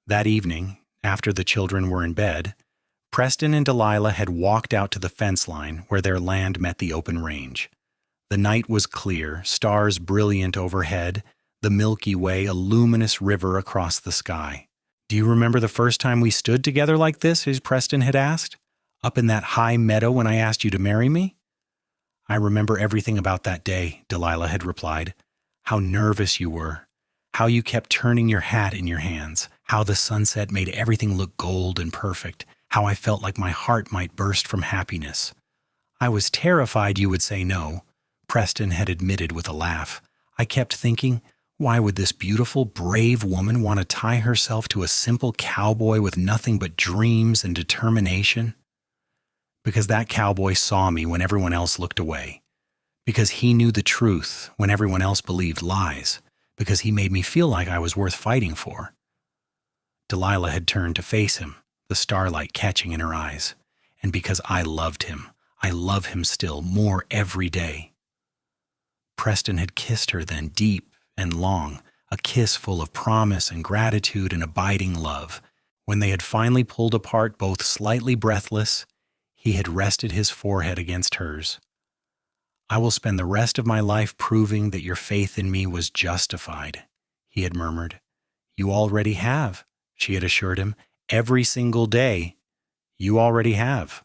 That evening, after the children were in bed, Preston and Delilah had walked out to the fence line where their land met the open range. The night was clear, stars brilliant overhead, the Milky Way a luminous river across the sky. Do you remember the first time we stood together like this, as Preston had asked? Up in that high meadow when I asked you to marry me? I remember everything about that day, Delilah had replied. How nervous you were. How you kept turning your hat in your hands. How the sunset made everything look gold and perfect. How I felt like my heart might burst from happiness. I was terrified you would say no, Preston had admitted with a laugh. I kept thinking, why would this beautiful, brave woman want to tie herself to a simple cowboy with nothing but dreams and determination? Because that cowboy saw me when everyone else looked away. Because he knew the truth when everyone else believed lies. Because he made me feel like I was worth fighting for. Delilah had turned to face him, the starlight catching in her eyes. And because I loved him, I love him still more every day. Preston had kissed her then deep and long, a kiss full of promise and gratitude and abiding love. When they had finally pulled apart, both slightly breathless, he had rested his forehead against hers. I will spend the rest of my life proving that your faith in me was justified, he had murmured. You already have, she had assured him, every single day. You already have.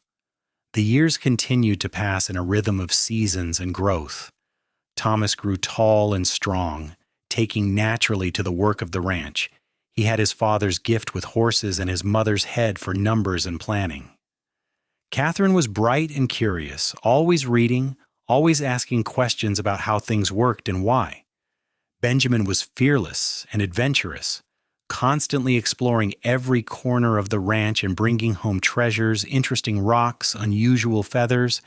The years continued to pass in a rhythm of seasons and growth. Thomas grew tall and strong, taking naturally to the work of the ranch. He had his father's gift with horses and his mother's head for numbers and planning. Catherine was bright and curious, always reading, always asking questions about how things worked and why. Benjamin was fearless and adventurous, constantly exploring every corner of the ranch and bringing home treasures, interesting rocks, unusual feathers,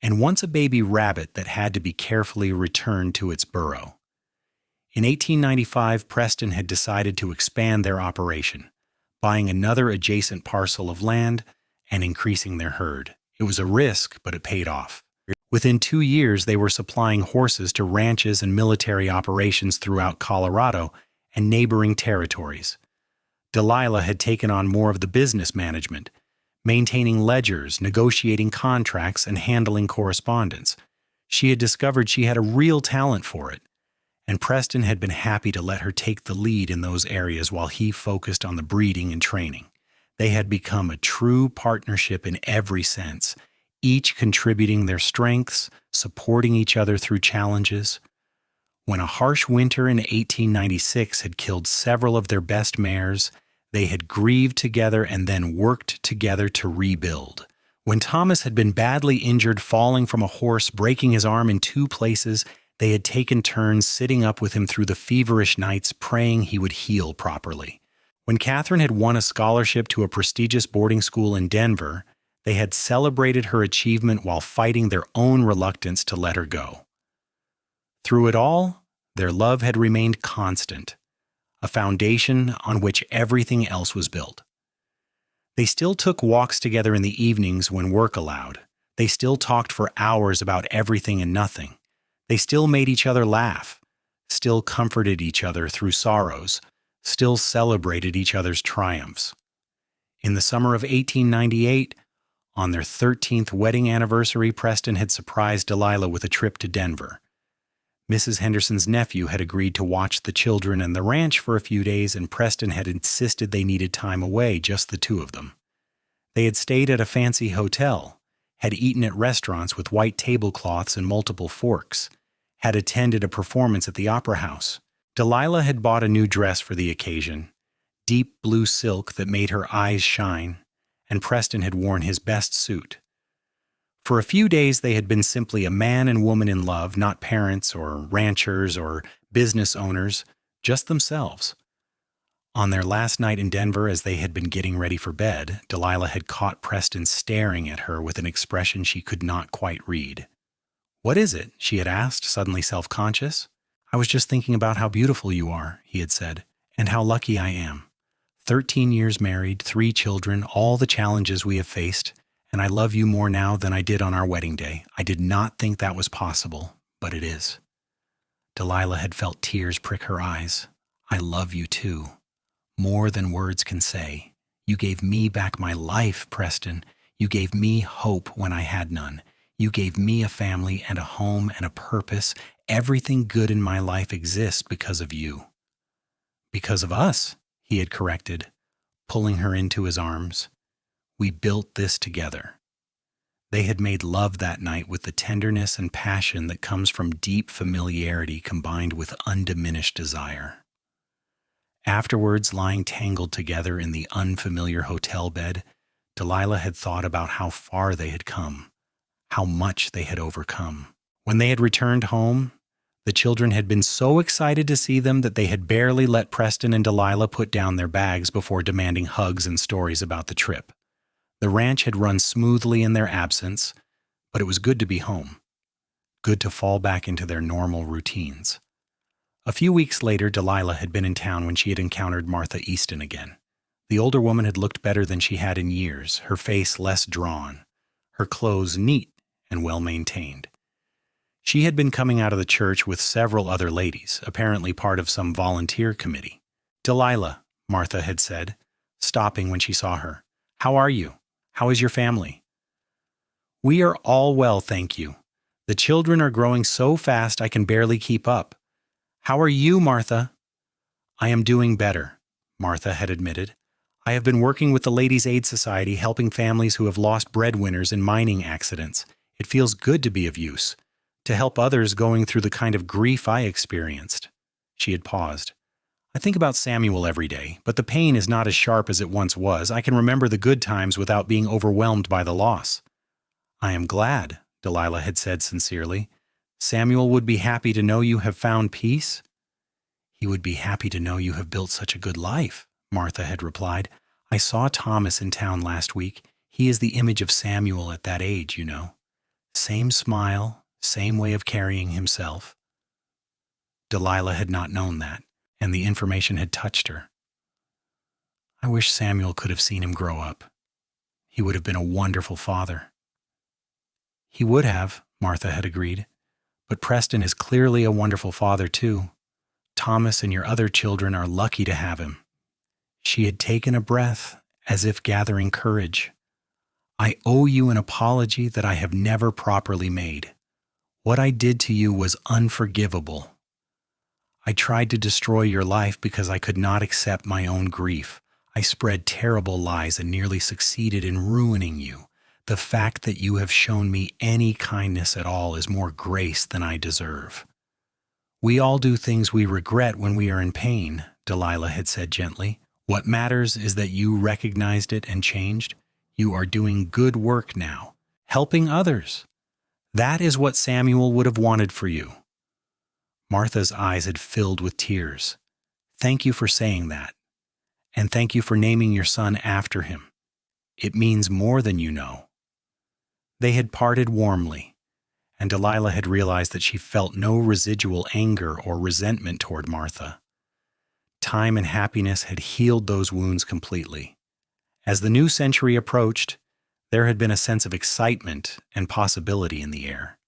and once a baby rabbit that had to be carefully returned to its burrow. In 1895, Preston had decided to expand their operation, buying another adjacent parcel of land and increasing their herd. It was a risk, but it paid off. Within 2 years, they were supplying horses to ranches and military operations throughout Colorado and neighboring territories. Delilah had taken on more of the business management, maintaining ledgers, negotiating contracts, and handling correspondence. She had discovered she had a real talent for it, and Preston had been happy to let her take the lead in those areas while he focused on the breeding and training. They had become a true partnership in every sense, each contributing their strengths, supporting each other through challenges. When a harsh winter in 1896 had killed several of their best mares, they had grieved together and then worked together to rebuild. When Thomas had been badly injured falling from a horse, breaking his arm in 2 places, they had taken turns sitting up with him through the feverish nights, praying he would heal properly. When Catherine had won a scholarship to a prestigious boarding school in Denver, they had celebrated her achievement while fighting their own reluctance to let her go. Through it all, their love had remained constant, a foundation on which everything else was built. They still took walks together in the evenings when work allowed. They still talked for hours about everything and nothing. They still made each other laugh, still comforted each other through sorrows, still celebrated each other's triumphs. In the summer of 1898, on their 13th wedding anniversary, Preston had surprised Delilah with a trip to Denver. Mrs. Henderson's nephew had agreed to watch the children and the ranch for a few days, and Preston had insisted they needed time away, just the 2 of them. They had stayed at a fancy hotel, had eaten at restaurants with white tablecloths and multiple forks, had attended a performance at the Opera House. Delilah had bought a new dress for the occasion, deep blue silk that made her eyes shine, and Preston had worn his best suit. For a few days they had been simply a man and woman in love, not parents or ranchers or business owners, just themselves. On their last night in Denver, as they had been getting ready for bed, Delilah had caught Preston staring at her with an expression she could not quite read. "What is it?" she had asked, suddenly self-conscious. "I was just thinking about how beautiful you are," he had said, "and how lucky I am. 13 years married, 3 children, all the challenges we have faced, and I love you more now than I did on our wedding day. I did not think that was possible, but it is." Delilah had felt tears prick her eyes. "I love you too. More than words can say. You gave me back my life, Preston. You gave me hope when I had none. You gave me a family and a home and a purpose. Everything good in my life exists because of you." "Because of us," he had corrected, pulling her into his arms. "We built this together." They had made love that night with the tenderness and passion that comes from deep familiarity combined with undiminished desire. Afterwards, lying tangled together in the unfamiliar hotel bed, Delilah had thought about how far they had come, how much they had overcome. When they had returned home, the children had been so excited to see them that they had barely let Preston and Delilah put down their bags before demanding hugs and stories about the trip. The ranch had run smoothly in their absence, but it was good to be home, good to fall back into their normal routines. A few weeks later, Delilah had been in town when she had encountered Martha Easton again. The older woman had looked better than she had in years, her face less drawn, her clothes neat and well-maintained. She had been coming out of the church with several other ladies, apparently part of some volunteer committee. "Delilah," Martha had said, stopping when she saw her, "how are you? How is your family?" "We are all well, thank you. The children are growing so fast I can barely keep up. How are you, Martha?" "I am doing better," Martha had admitted. "I have been working with the Ladies' Aid Society, helping families who have lost breadwinners in mining accidents. It feels good to be of use, to help others going through the kind of grief I experienced." She had paused. "I think about Samuel every day, but the pain is not as sharp as it once was. I can remember the good times without being overwhelmed by the loss." "I am glad," Delilah had said sincerely. "Samuel would be happy to know you have found peace." "He would be happy to know you have built such a good life," Martha had replied. "I saw Thomas in town last week. He is the image of Samuel at that age, you know. Same smile, same way of carrying himself." Delilah had not known that, and the information had touched her. "I wish Samuel could have seen him grow up. He would have been a wonderful father." "He would have," Martha had agreed. "But Preston is clearly a wonderful father, too. Thomas and your other children are lucky to have him." She had taken a breath, as if gathering courage. "I owe you an apology that I have never properly made. What I did to you was unforgivable. I tried to destroy your life because I could not accept my own grief. I spread terrible lies and nearly succeeded in ruining you. The fact that you have shown me any kindness at all is more grace than I deserve." "We all do things we regret when we are in pain," Delilah had said gently. "What matters is that you recognized it and changed. You are doing good work now, helping others. That is what Samuel would have wanted for you." Martha's eyes had filled with tears. "Thank you for saying that. And thank you for naming your son after him. It means more than you know." They had parted warmly, and Delilah had realized that she felt no residual anger or resentment toward Martha. Time and happiness had healed those wounds completely. As the new century approached, there had been a sense of excitement and possibility in the air.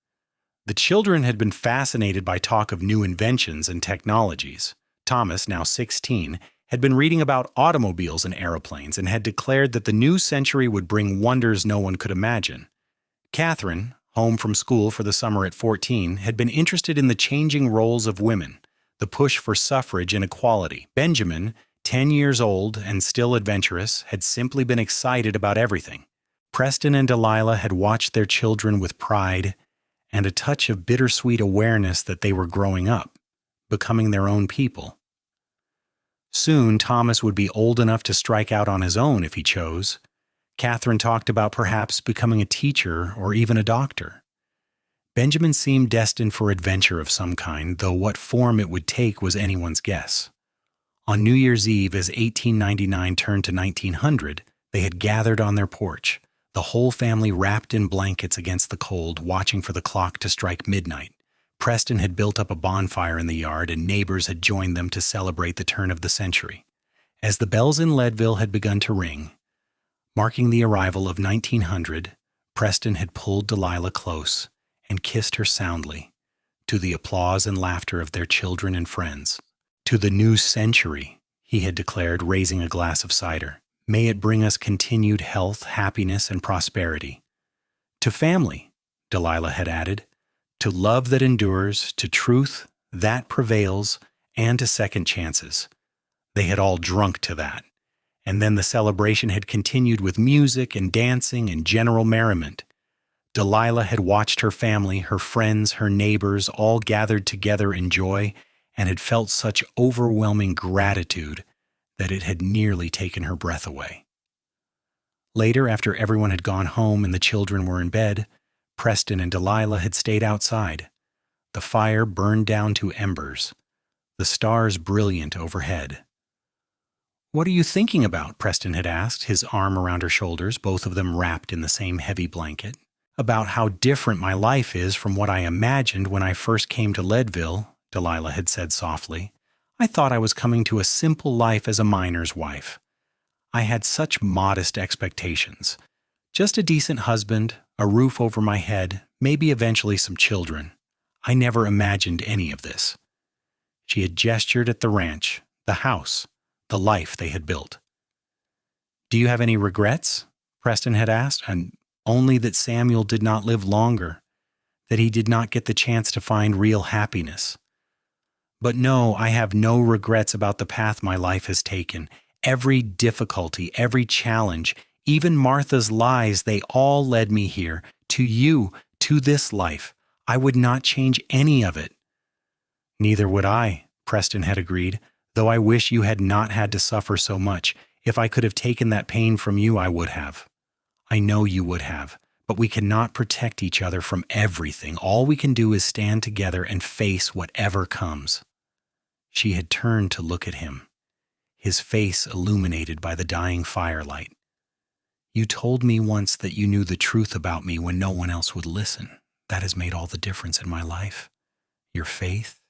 The children had been fascinated by talk of new inventions and technologies. Thomas, now 16, had been reading about automobiles and aeroplanes and had declared that the new century would bring wonders no one could imagine. Catherine, home from school for the summer at 14, had been interested in the changing roles of women, the push for suffrage and equality. Benjamin, 10 years old and still adventurous, had simply been excited about everything. Preston and Delilah had watched their children with pride and a touch of bittersweet awareness that they were growing up, becoming their own people. Soon, Thomas would be old enough to strike out on his own if he chose. Catherine talked about perhaps becoming a teacher or even a doctor. Benjamin seemed destined for adventure of some kind, though what form it would take was anyone's guess. On New Year's Eve, as 1899 turned to 1900, they had gathered on their porch, the whole family wrapped in blankets against the cold, watching for the clock to strike midnight. Preston had built up a bonfire in the yard, and neighbors had joined them to celebrate the turn of the century. As the bells in Leadville had begun to ring, marking the arrival of 1900, Preston had pulled Delilah close and kissed her soundly, to the applause and laughter of their children and friends. "To the new century," he had declared, raising a glass of cider. "May it bring us continued health, happiness, and prosperity." "To family," Delilah had added, "to love that endures, to truth that prevails, and to second chances." They had all drunk to that. And then the celebration had continued with music and dancing and general merriment. Delilah had watched her family, her friends, her neighbors all gathered together in joy, and had felt such overwhelming gratitude that it had nearly taken her breath away. Later, after everyone had gone home and the children were in bed, Preston and Delilah had stayed outside. The fire burned down to embers, the stars brilliant overhead. "What are you thinking about?" Preston had asked, his arm around her shoulders, both of them wrapped in the same heavy blanket. "About how different my life is from what I imagined when I first came to Leadville," Delilah had said softly. "I thought I was coming to a simple life as a miner's wife. I had such modest expectations. Just a decent husband, a roof over my head, maybe eventually some children. I never imagined any of this." She had gestured at the ranch, the house, the life they had built. "Do you have any regrets?" Preston had asked. "And only that Samuel did not live longer, that he did not get the chance to find real happiness. But no, I have no regrets about the path my life has taken. Every difficulty, every challenge, even Martha's lies, they all led me here, to you, to this life. I would not change any of it." "Neither would I," Preston had agreed, "though I wish you had not had to suffer so much. If I could have taken that pain from you, I would have. I know you would have, but we cannot protect each other from everything. All we can do is stand together and face whatever comes." She had turned to look at him, his face illuminated by the dying firelight. "You told me once that you knew the truth about me when no one else would listen. That has made all the difference in my life. Your faith,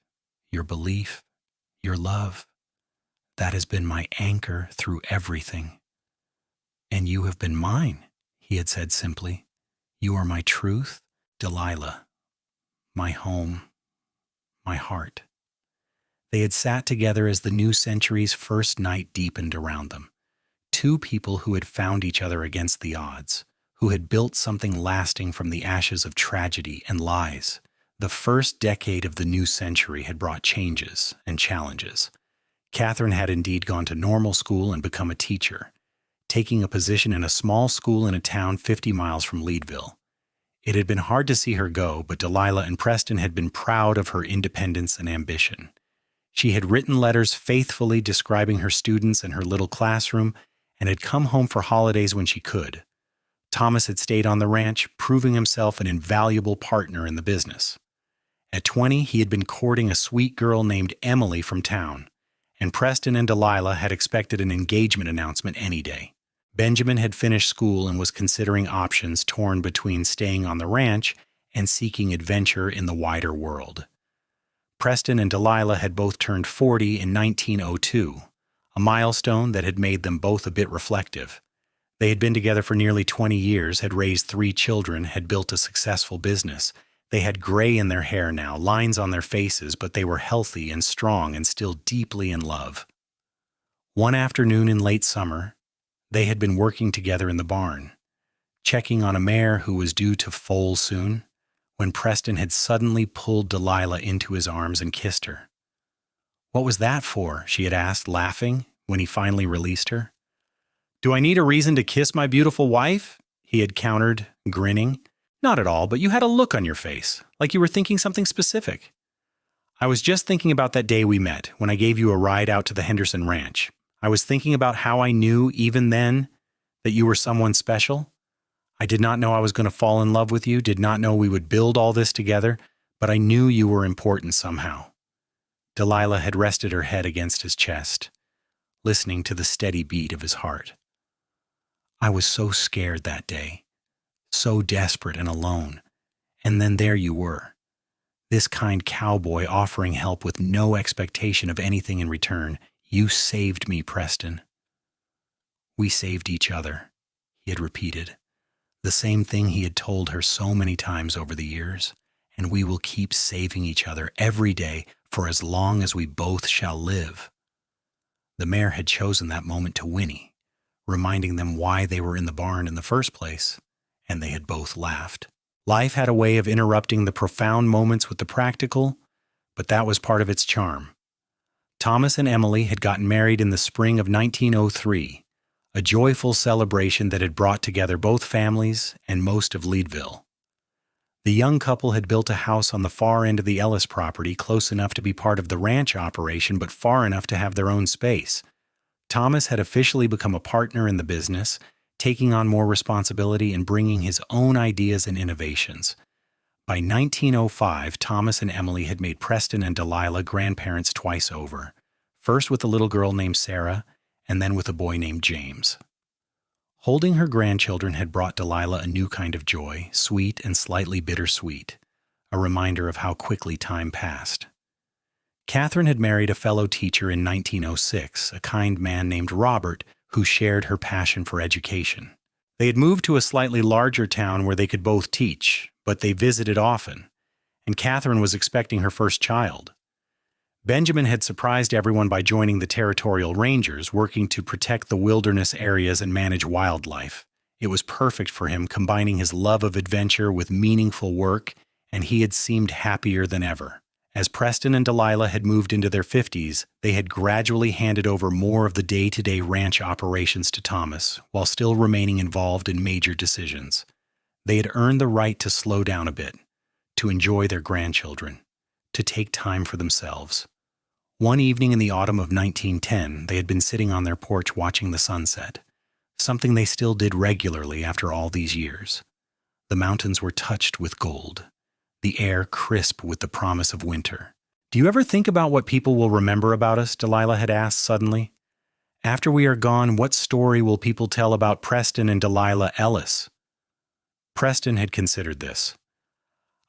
your belief, your love, that has been my anchor through everything. And you have been mine," he had said simply. "You are my truth, Delilah, my home, my heart." They had sat together as the new century's first night deepened around them. Two people who had found each other against the odds, who had built something lasting from the ashes of tragedy and lies. The first decade of the new century had brought changes and challenges. Catherine had indeed gone to normal school and become a teacher, taking a position in a small school in a town 50 miles from Leadville. It had been hard to see her go, but Delilah and Preston had been proud of her independence and ambition. She had written letters faithfully describing her students and her little classroom, and had come home for holidays when she could. Thomas had stayed on the ranch, proving himself an invaluable partner in the business. At 20, he had been courting a sweet girl named Emily from town, and Preston and Delilah had expected an engagement announcement any day. Benjamin had finished school and was considering options, torn between staying on the ranch and seeking adventure in the wider world. Preston and Delilah had both turned 40 in 1902, a milestone that had made them both a bit reflective. They had been together for nearly 20 years, had raised 3 children, had built a successful business. They had gray in their hair now, lines on their faces, but they were healthy and strong and still deeply in love. One afternoon in late summer, they had been working together in the barn, checking on a mare who was due to foal soon, when Preston had suddenly pulled Delilah into his arms and kissed her. "What was that for?" she had asked, laughing, when he finally released her. "Do I need a reason to kiss my beautiful wife?" he had countered, grinning. "Not at all, but you had a look on your face, like you were thinking something specific." "I was just thinking about that day we met, when I gave you a ride out to the Henderson Ranch. I was thinking about how I knew, even then, that you were someone special. I did not know I was going to fall in love with you, did not know we would build all this together, but I knew you were important somehow." Delilah had rested her head against his chest. listening to the steady beat of his heart. I was so scared that day, so desperate and alone, and then there you were, this kind cowboy offering help with no expectation of anything in return. You saved me, Preston. We saved each other, he had repeated, the same thing he had told her so many times over the years, and we will keep saving each other every day for as long as we both shall live. The mayor had chosen that moment to whinny, reminding them why they were in the barn in the first place, and they had both laughed. Life had a way of interrupting the profound moments with the practical, but that was part of its charm. Thomas and Emily had gotten married in the spring of 1903, a joyful celebration that had brought together both families and most of Leadville. The young couple had built a house on the far end of the Ellis property, close enough to be part of the ranch operation, but far enough to have their own space. Thomas had officially become a partner in the business, taking on more responsibility and bringing his own ideas and innovations. By 1905, Thomas and Emily had made Preston and Delilah grandparents twice over, first with a little girl named Sarah, and then with a boy named James. Holding her grandchildren had brought Delilah a new kind of joy, sweet and slightly bittersweet, a reminder of how quickly time passed. Catherine had married a fellow teacher in 1906, a kind man named Robert, who shared her passion for education. They had moved to a slightly larger town where they could both teach, but they visited often, and Catherine was expecting her first child. Benjamin had surprised everyone by joining the Territorial Rangers, working to protect the wilderness areas and manage wildlife. It was perfect for him, combining his love of adventure with meaningful work, and he had seemed happier than ever. As Preston and Delilah had moved into their 50s, they had gradually handed over more of the day-to-day ranch operations to Thomas, while still remaining involved in major decisions. They had earned the right to slow down a bit, to enjoy their grandchildren, to take time for themselves. One evening in the autumn of 1910, they had been sitting on their porch watching the sunset, something they still did regularly after all these years. The mountains were touched with gold, the air crisp with the promise of winter. "Do you ever think about what people will remember about us?" Delilah had asked suddenly. "After we are gone, what story will people tell about Preston and Delilah Ellis?" Preston had considered this.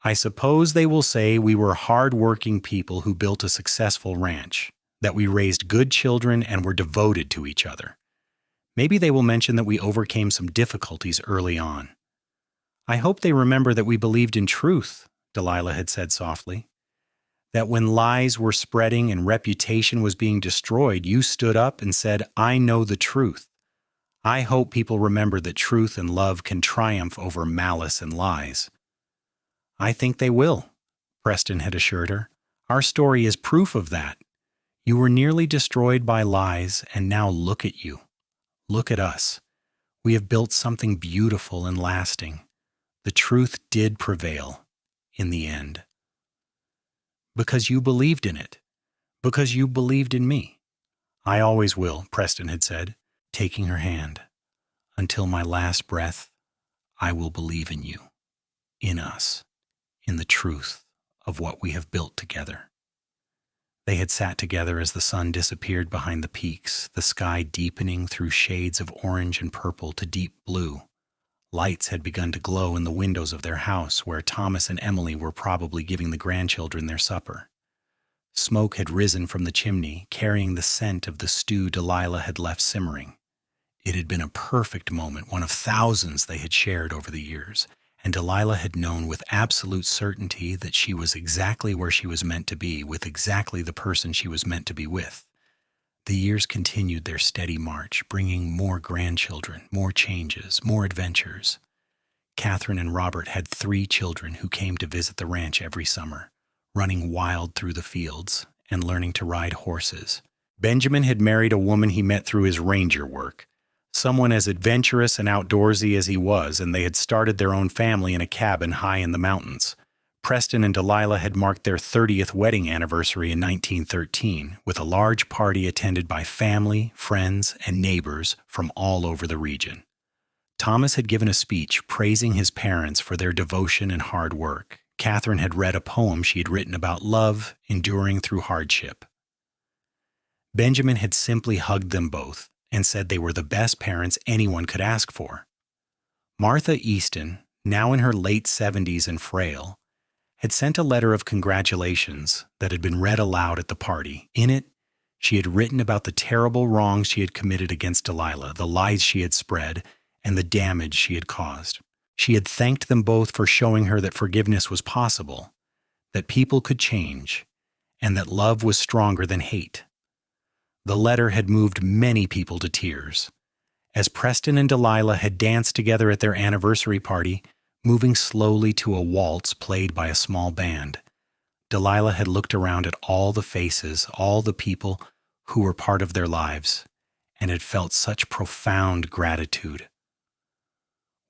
"I suppose they will say we were hard-working people who built a successful ranch, that we raised good children and were devoted to each other. Maybe they will mention that we overcame some difficulties early on. I hope they remember that we believed in truth," Delilah had said softly. "That when lies were spreading and reputation was being destroyed, you stood up and said, 'I know the truth.' I hope people remember that truth and love can triumph over malice and lies." "I think they will," Preston had assured her. "Our story is proof of that. You were nearly destroyed by lies, and now look at you. Look at us. We have built something beautiful and lasting. The truth did prevail, in the end. Because you believed in it. Because you believed in me." "I always will," Preston had said, taking her hand. "Until my last breath, I will believe in you, in us, in the truth of what we have built together." They had sat together as the sun disappeared behind the peaks, the sky deepening through shades of orange and purple to deep blue. Lights had begun to glow in the windows of their house, where Thomas and Emily were probably giving the grandchildren their supper. Smoke had risen from the chimney, carrying the scent of the stew Delilah had left simmering. It had been a perfect moment, one of thousands they had shared over the years, and Delilah had known with absolute certainty that she was exactly where she was meant to be, with exactly the person she was meant to be with. The years continued their steady march, bringing more grandchildren, more changes, more adventures. Catherine and Robert had 3 children who came to visit the ranch every summer, running wild through the fields and learning to ride horses. Benjamin had married a woman he met through his ranger work, someone as adventurous and outdoorsy as he was, and they had started their own family in a cabin high in the mountains. Preston and Delilah had marked their 30th wedding anniversary in 1913, with a large party attended by family, friends, and neighbors from all over the region. Thomas had given a speech praising his parents for their devotion and hard work. Catherine had read a poem she had written about love, enduring through hardship. Benjamin had simply hugged them both and said they were the best parents anyone could ask for. Martha Easton, now in her late 70s and frail, had sent a letter of congratulations that had been read aloud at the party. In it, she had written about the terrible wrongs she had committed against Delilah, the lies she had spread, and the damage she had caused. She had thanked them both for showing her that forgiveness was possible, that people could change, and that love was stronger than hate. The letter had moved many people to tears. As Preston and Delilah had danced together at their anniversary party, moving slowly to a waltz played by a small band, Delilah had looked around at all the faces, all the people who were part of their lives, and had felt such profound gratitude.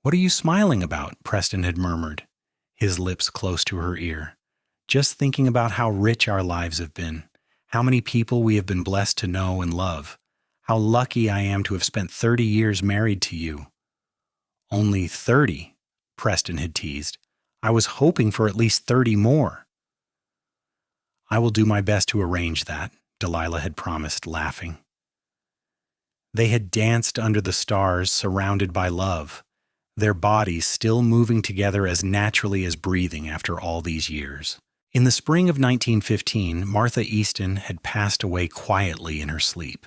"What are you smiling about?" Preston had murmured, his lips close to her ear. "Just thinking about how rich our lives have been, how many people we have been blessed to know and love, how lucky I am to have spent 30 years married to you." "Only 30, Preston had teased. "I was hoping for at least 30 more." "I will do my best to arrange that," Delilah had promised, laughing. They had danced under the stars, surrounded by love, their bodies still moving together as naturally as breathing after all these years. In the spring of 1915, Martha Easton had passed away quietly in her sleep.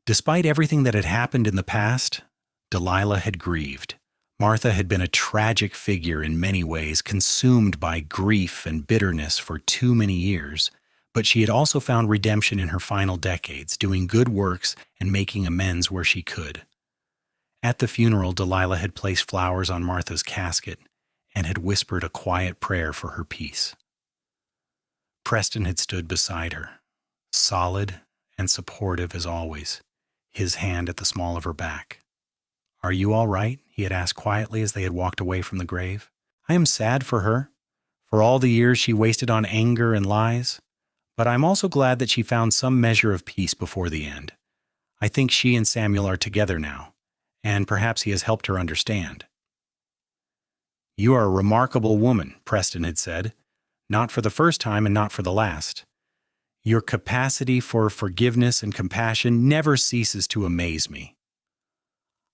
Despite everything that had happened in the past, Delilah had grieved. Martha had been a tragic figure in many ways, consumed by grief and bitterness for too many years, but she had also found redemption in her final decades, doing good works and making amends where she could. At the funeral, Delilah had placed flowers on Martha's casket and had whispered a quiet prayer for her peace. Preston had stood beside her, solid and supportive as always, his hand at the small of her back. "Are you all right?" he had asked quietly as they had walked away from the grave. "I am sad for her, for all the years she wasted on anger and lies, but I'm also glad that she found some measure of peace before the end. I think she and Samuel are together now, and perhaps he has helped her understand." "You are a remarkable woman," Preston had said, "not for the first time and not for the last. Your capacity for forgiveness and compassion never ceases to amaze me."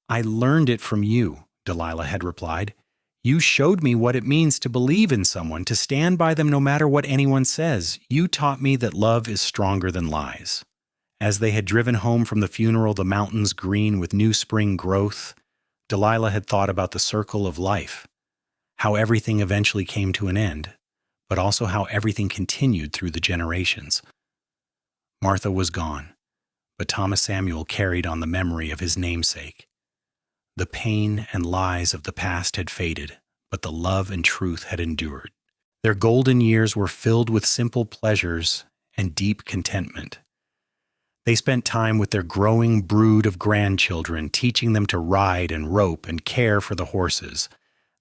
"I learned it from you," Delilah had replied. "You showed me what it means to believe in someone, to stand by them no matter what anyone says. You taught me that love is stronger than lies." As they had driven home from the funeral, the mountains green with new spring growth, Delilah had thought about the circle of life, how everything eventually came to an end, but also how everything continued through the generations. Martha was gone, but Thomas Samuel carried on the memory of his namesake. The pain and lies of the past had faded, but the love and truth had endured. Their golden years were filled with simple pleasures and deep contentment. They spent time with their growing brood of grandchildren, teaching them to ride and rope and care for the horses.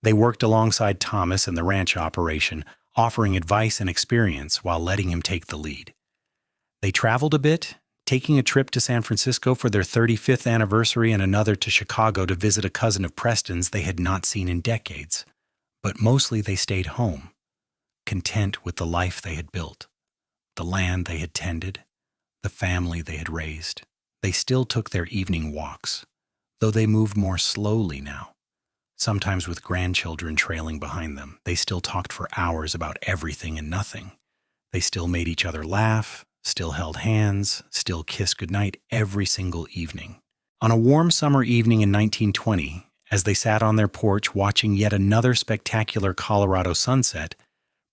They worked alongside Thomas in the ranch operation, offering advice and experience while letting him take the lead. They traveled a bit, taking a trip to San Francisco for their 35th anniversary and another to Chicago to visit a cousin of Preston's they had not seen in decades. But mostly they stayed home, content with the life they had built, the land they had tended, the family they had raised. They still took their evening walks, though they moved more slowly now, sometimes with grandchildren trailing behind them. They still talked for hours about everything and nothing. They still made each other laugh, still held hands, still kissed goodnight every single evening. On a warm summer evening in 1920, as they sat on their porch watching yet another spectacular Colorado sunset,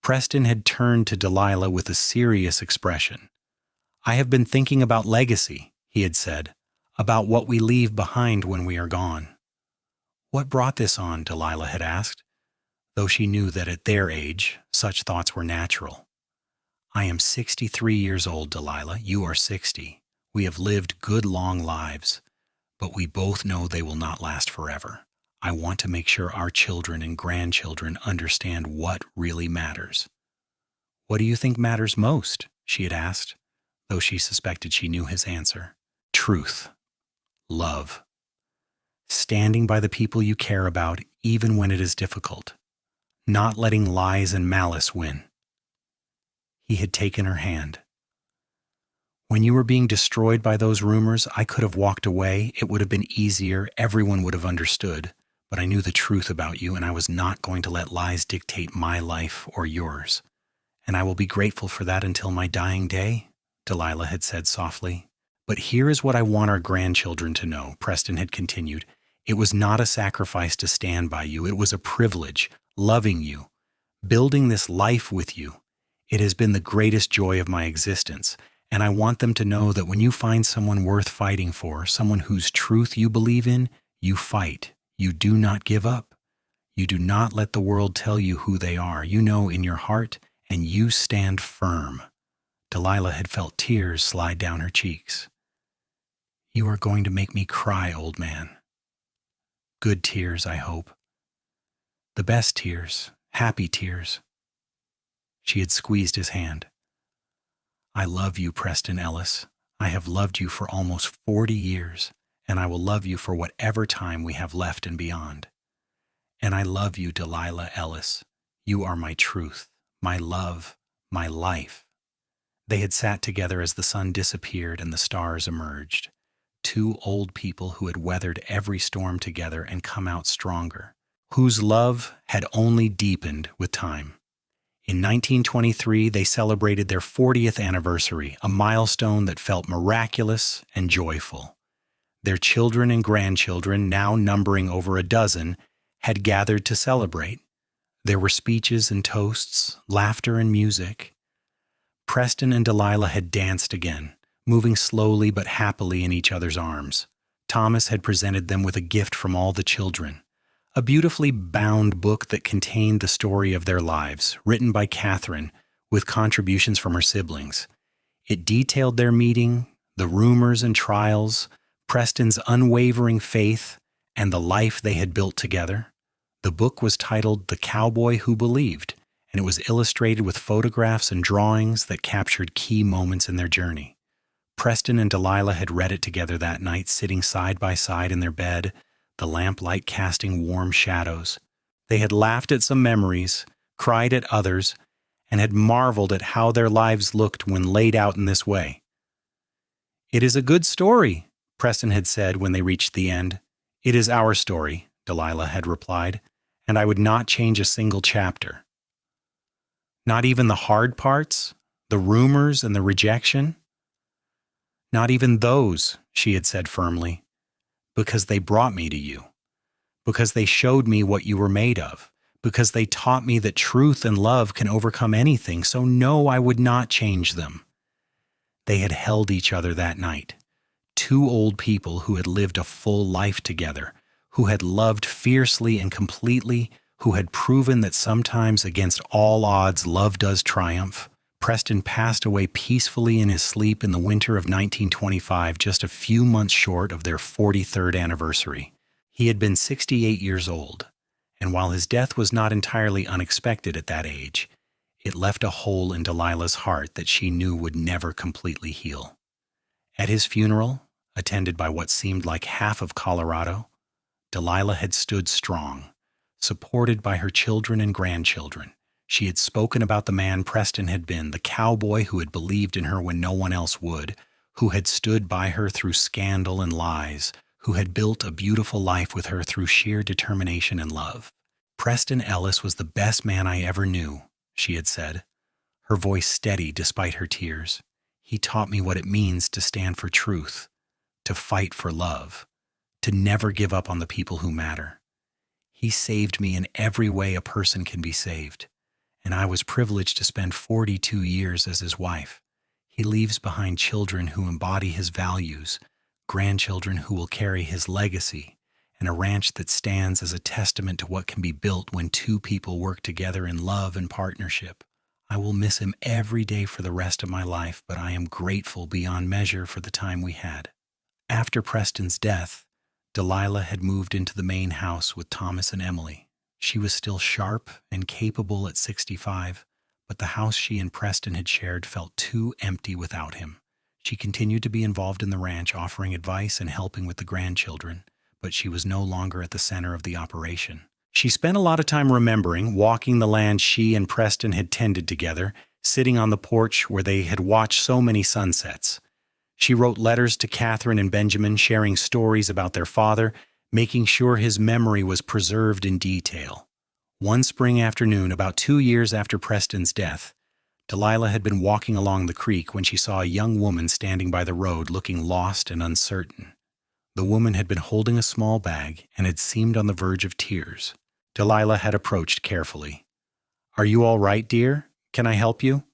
Preston had turned to Delilah with a serious expression. "I have been thinking about legacy," he had said, "about what we leave behind when we are gone." "What brought this on?" Delilah had asked, though she knew that at their age, such thoughts were natural. "I am 63 years old, Delilah. You are 60. We have lived good long lives, but we both know they will not last forever. I want to make sure our children and grandchildren understand what really matters." "What do you think matters most?" she had asked, though she suspected she knew his answer. "Truth. Love. Standing by the people you care about even when it is difficult. Not letting lies and malice win." He had taken her hand. When you were being destroyed by those rumors, I could have walked away. It would have been easier. Everyone would have understood. But I knew the truth about you, and I was not going to let lies dictate my life or yours. And I will be grateful for that until my dying day, Delilah had said softly. But here is what I want our grandchildren to know, Preston had continued. It was not a sacrifice to stand by you. It was a privilege, loving you, building this life with you. It has been the greatest joy of my existence. And I want them to know that when you find someone worth fighting for, someone whose truth you believe in, you fight. You do not give up. You do not let the world tell you who they are. You know in your heart, and you stand firm. Delilah had felt tears slide down her cheeks. You are going to make me cry, old man. Good tears, I hope. The best tears, happy tears. She had squeezed his hand. I love you, Preston Ellis. I have loved you for almost 40 years, and I will love you for whatever time we have left and beyond. And I love you, Delilah Ellis. You are my truth, my love, my life. They had sat together as the sun disappeared and the stars emerged. Two old people who had weathered every storm together and come out stronger, whose love had only deepened with time. In 1923, they celebrated their 40th anniversary, a milestone that felt miraculous and joyful. Their children and grandchildren, now numbering over a dozen, had gathered to celebrate. There were speeches and toasts, laughter and music. Preston and Delilah had danced again, moving slowly but happily in each other's arms. Thomas had presented them with a gift from all the children, a beautifully bound book that contained the story of their lives, written by Catherine, with contributions from her siblings. It detailed their meeting, the rumors and trials, Preston's unwavering faith, and the life they had built together. The book was titled The Cowboy Who Believed, and it was illustrated with photographs and drawings that captured key moments in their journey. Preston and Delilah had read it together that night, sitting side by side in their bed, the lamplight casting warm shadows. They had laughed at some memories, cried at others, and had marveled at how their lives looked when laid out in this way. "It is a good story," Preston had said when they reached the end. "It is our story," Delilah had replied, "and I would not change a single chapter." "Not even the hard parts, the rumors and the rejection?" "Not even those," she had said firmly, "because they brought me to you, because they showed me what you were made of, because they taught me that truth and love can overcome anything, so no, I would not change them." They had held each other that night, two old people who had lived a full life together, who had loved fiercely and completely, who had proven that sometimes against all odds love does triumph. Preston passed away peacefully in his sleep in the winter of 1925, just a few months short of their 43rd anniversary. He had been 68 years old, and while his death was not entirely unexpected at that age, it left a hole in Delilah's heart that she knew would never completely heal. At his funeral, attended by what seemed like half of Colorado, Delilah had stood strong, supported by her children and grandchildren. She had spoken about the man Preston had been, the cowboy who had believed in her when no one else would, who had stood by her through scandal and lies, who had built a beautiful life with her through sheer determination and love. "Preston Ellis was the best man I ever knew," she had said, her voice steady despite her tears. "He taught me what it means to stand for truth, to fight for love, to never give up on the people who matter. He saved me in every way a person can be saved, and I was privileged to spend 42 years as his wife. He leaves behind children who embody his values, grandchildren who will carry his legacy, and a ranch that stands as a testament to what can be built when two people work together in love and partnership. I will miss him every day for the rest of my life, but I am grateful beyond measure for the time we had." After Preston's death, Delilah had moved into the main house with Thomas and Emily. She was still sharp and capable at 65, but the house she and Preston had shared felt too empty without him. She continued to be involved in the ranch, offering advice and helping with the grandchildren, but she was no longer at the center of the operation. She spent a lot of time remembering, walking the land she and Preston had tended together, sitting on the porch where they had watched so many sunsets. She wrote letters to Catherine and Benjamin, sharing stories about their father, making sure his memory was preserved in detail. One spring afternoon, about 2 years after Preston's death, Delilah had been walking along the creek when she saw a young woman standing by the road looking lost and uncertain. The woman had been holding a small bag and had seemed on the verge of tears. Delilah had approached carefully. "Are you all right, dear? Can I help you?"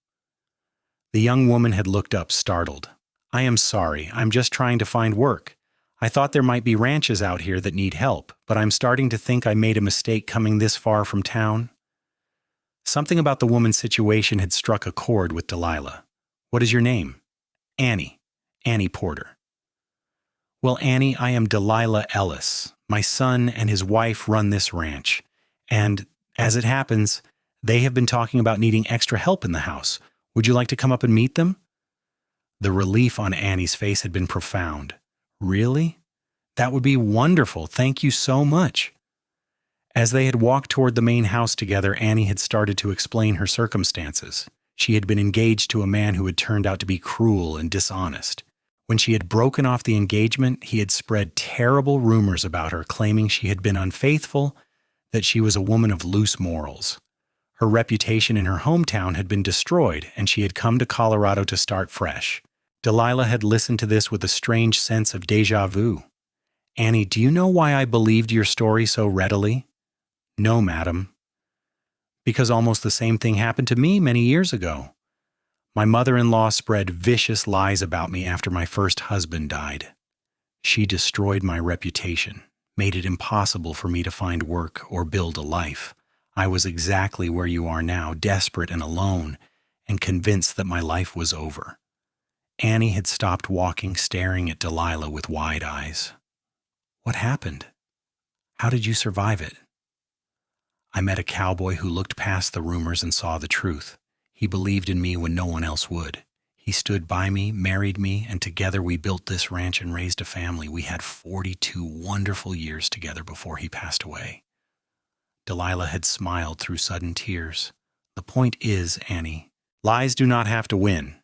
The young woman had looked up, startled. "I am sorry. I'm just trying to find work. I thought there might be ranches out here that need help, but I'm starting to think I made a mistake coming this far from town." Something about the woman's situation had struck a chord with Delilah. "What is your name?" "Annie. Annie Porter." "Well, Annie, I am Delilah Ellis. My son and his wife run this ranch. And, as it happens, they have been talking about needing extra help in the house. Would you like to come up and meet them?" The relief on Annie's face had been profound. "Really? That would be wonderful. Thank you so much." As they had walked toward the main house together, Annie had started to explain her circumstances. She had been engaged to a man who had turned out to be cruel and dishonest. When she had broken off the engagement, he had spread terrible rumors about her, claiming she had been unfaithful, that she was a woman of loose morals. Her reputation in her hometown had been destroyed, and she had come to Colorado to start fresh. Delilah had listened to this with a strange sense of déjà vu. "Annie, do you know why I believed your story so readily?" "No, madam." "Because almost the same thing happened to me many years ago. My mother-in-law spread vicious lies about me after my first husband died. She destroyed my reputation, made it impossible for me to find work or build a life. I was exactly where you are now, desperate and alone, and convinced that my life was over." Annie had stopped walking, staring at Delilah with wide eyes. "What happened? How did you survive it?" "I met a cowboy who looked past the rumors and saw the truth. He believed in me when no one else would. He stood by me, married me, and together we built this ranch and raised a family. We had 42 wonderful years together before he passed away." Delilah had smiled through sudden tears. "The point is, Annie, lies do not have to win.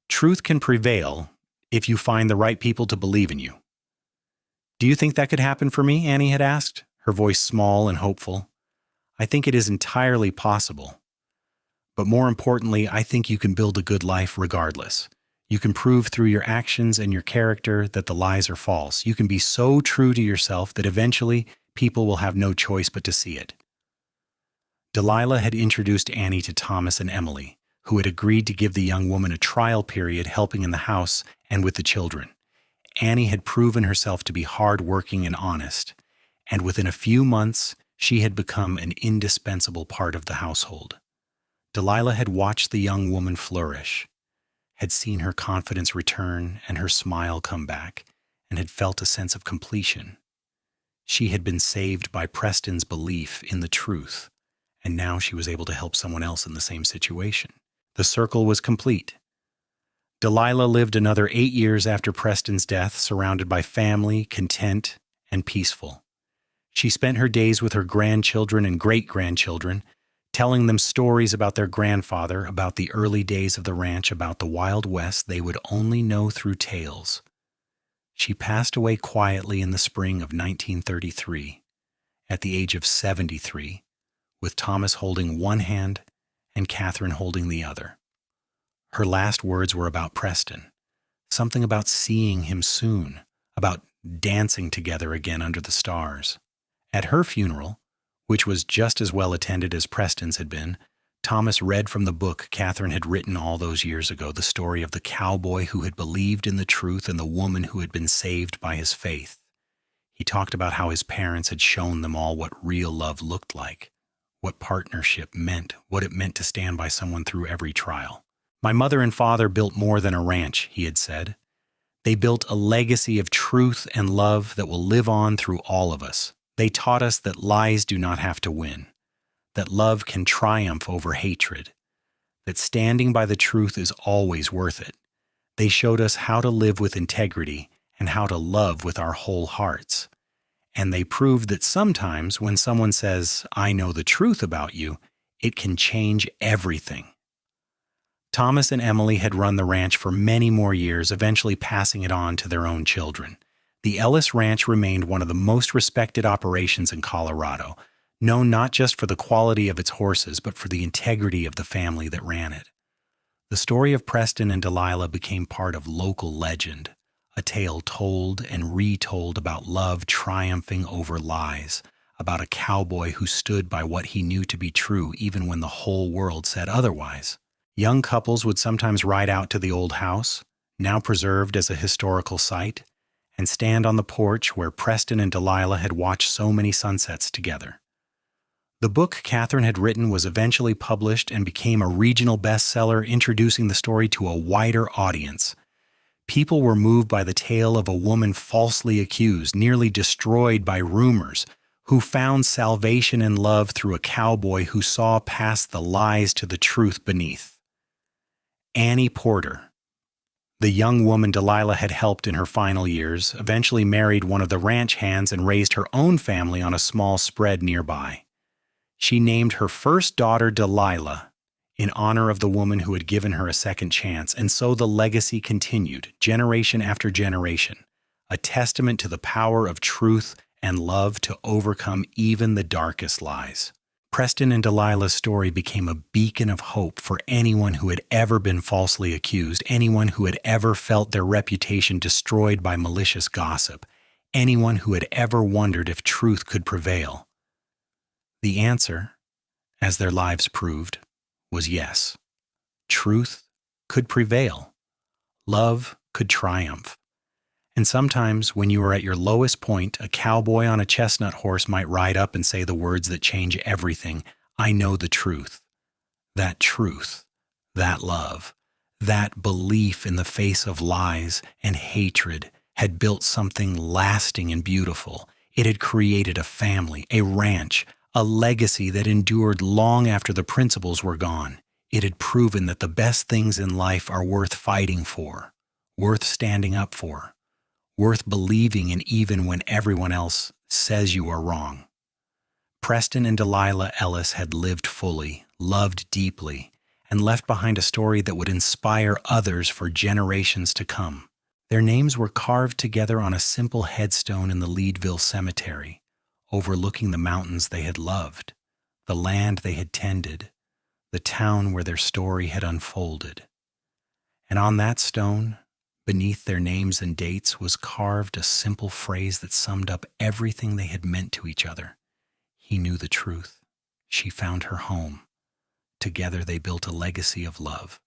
Truth can prevail if you find the right people to believe in you." "Do you think that could happen for me?" Annie had asked, her voice small and hopeful. "I think it is entirely possible. But more importantly, I think you can build a good life regardless. You can prove through your actions and your character that the lies are false. You can be so true to yourself that eventually people will have no choice but to see it." Delilah had introduced Annie to Thomas and Emily, who had agreed to give the young woman a trial period helping in the house and with the children. Annie had proven herself to be hard-working and honest, and within a few months she had become an indispensable part of the household. Delilah had watched the young woman flourish, had seen her confidence return and her smile come back, and had felt a sense of completion. She had been saved by Preston's belief in the truth, and now she was able to help someone else in the same situation. The circle was complete. Delilah lived another 8 years after Preston's death, surrounded by family, content, and peaceful. She spent her days with her grandchildren and great-grandchildren, telling them stories about their grandfather, about the early days of the ranch, about the Wild West they would only know through tales. She passed away quietly in the spring of 1933, at the age of 73, with Thomas holding one hand and Catherine holding the other. Her last words were about Preston, something about seeing him soon, about dancing together again under the stars. At her funeral, which was just as well attended as Preston's had been, Thomas read from the book Catherine had written all those years ago, the story of the cowboy who had believed in the truth and the woman who had been saved by his faith. He talked about how his parents had shown them all what real love looked like, what partnership meant, what it meant to stand by someone through every trial. "My mother and father built more than a ranch," he had said. "They built a legacy of truth and love that will live on through all of us. They taught us that lies do not have to win, that love can triumph over hatred, that standing by the truth is always worth it. They showed us how to live with integrity and how to love with our whole hearts. And they proved that sometimes when someone says, 'I know the truth about you,' it can change everything." Thomas and Emily had run the ranch for many more years, eventually passing it on to their own children. The Ellis Ranch remained one of the most respected operations in Colorado, known not just for the quality of its horses, but for the integrity of the family that ran it. The story of Preston and Delilah became part of local legend, a tale told and retold about love triumphing over lies, about a cowboy who stood by what he knew to be true even when the whole world said otherwise. Young couples would sometimes ride out to the old house, now preserved as a historical site, and stand on the porch where Preston and Delilah had watched so many sunsets together. The book Catherine had written was eventually published and became a regional bestseller, introducing the story to a wider audience. People were moved by the tale of a woman falsely accused, nearly destroyed by rumors, who found salvation and love through a cowboy who saw past the lies to the truth beneath. Annie Porter, the young woman Delilah had helped in her final years, eventually married one of the ranch hands and raised her own family on a small spread nearby. She named her first daughter Delilah in honor of the woman who had given her a second chance, and so the legacy continued, generation after generation, a testament to the power of truth and love to overcome even the darkest lies. Preston and Delilah's story became a beacon of hope for anyone who had ever been falsely accused, anyone who had ever felt their reputation destroyed by malicious gossip, anyone who had ever wondered if truth could prevail. The answer, as their lives proved, was yes. Truth could prevail. Love could triumph. And sometimes, when you are at your lowest point, a cowboy on a chestnut horse might ride up and say the words that change everything. I know the truth. That truth, that love, that belief in the face of lies and hatred had built something lasting and beautiful. It had created a family, a ranch, a legacy that endured long after the principals were gone. It had proven that the best things in life are worth fighting for, worth standing up for, worth believing in even when everyone else says you are wrong. Preston and Delilah Ellis had lived fully, loved deeply, and left behind a story that would inspire others for generations to come. Their names were carved together on a simple headstone in the Leadville Cemetery, overlooking the mountains they had loved, the land they had tended, the town where their story had unfolded. And on that stone, beneath their names and dates, was carved a simple phrase that summed up everything they had meant to each other. He knew the truth. She found her home. Together they built a legacy of love.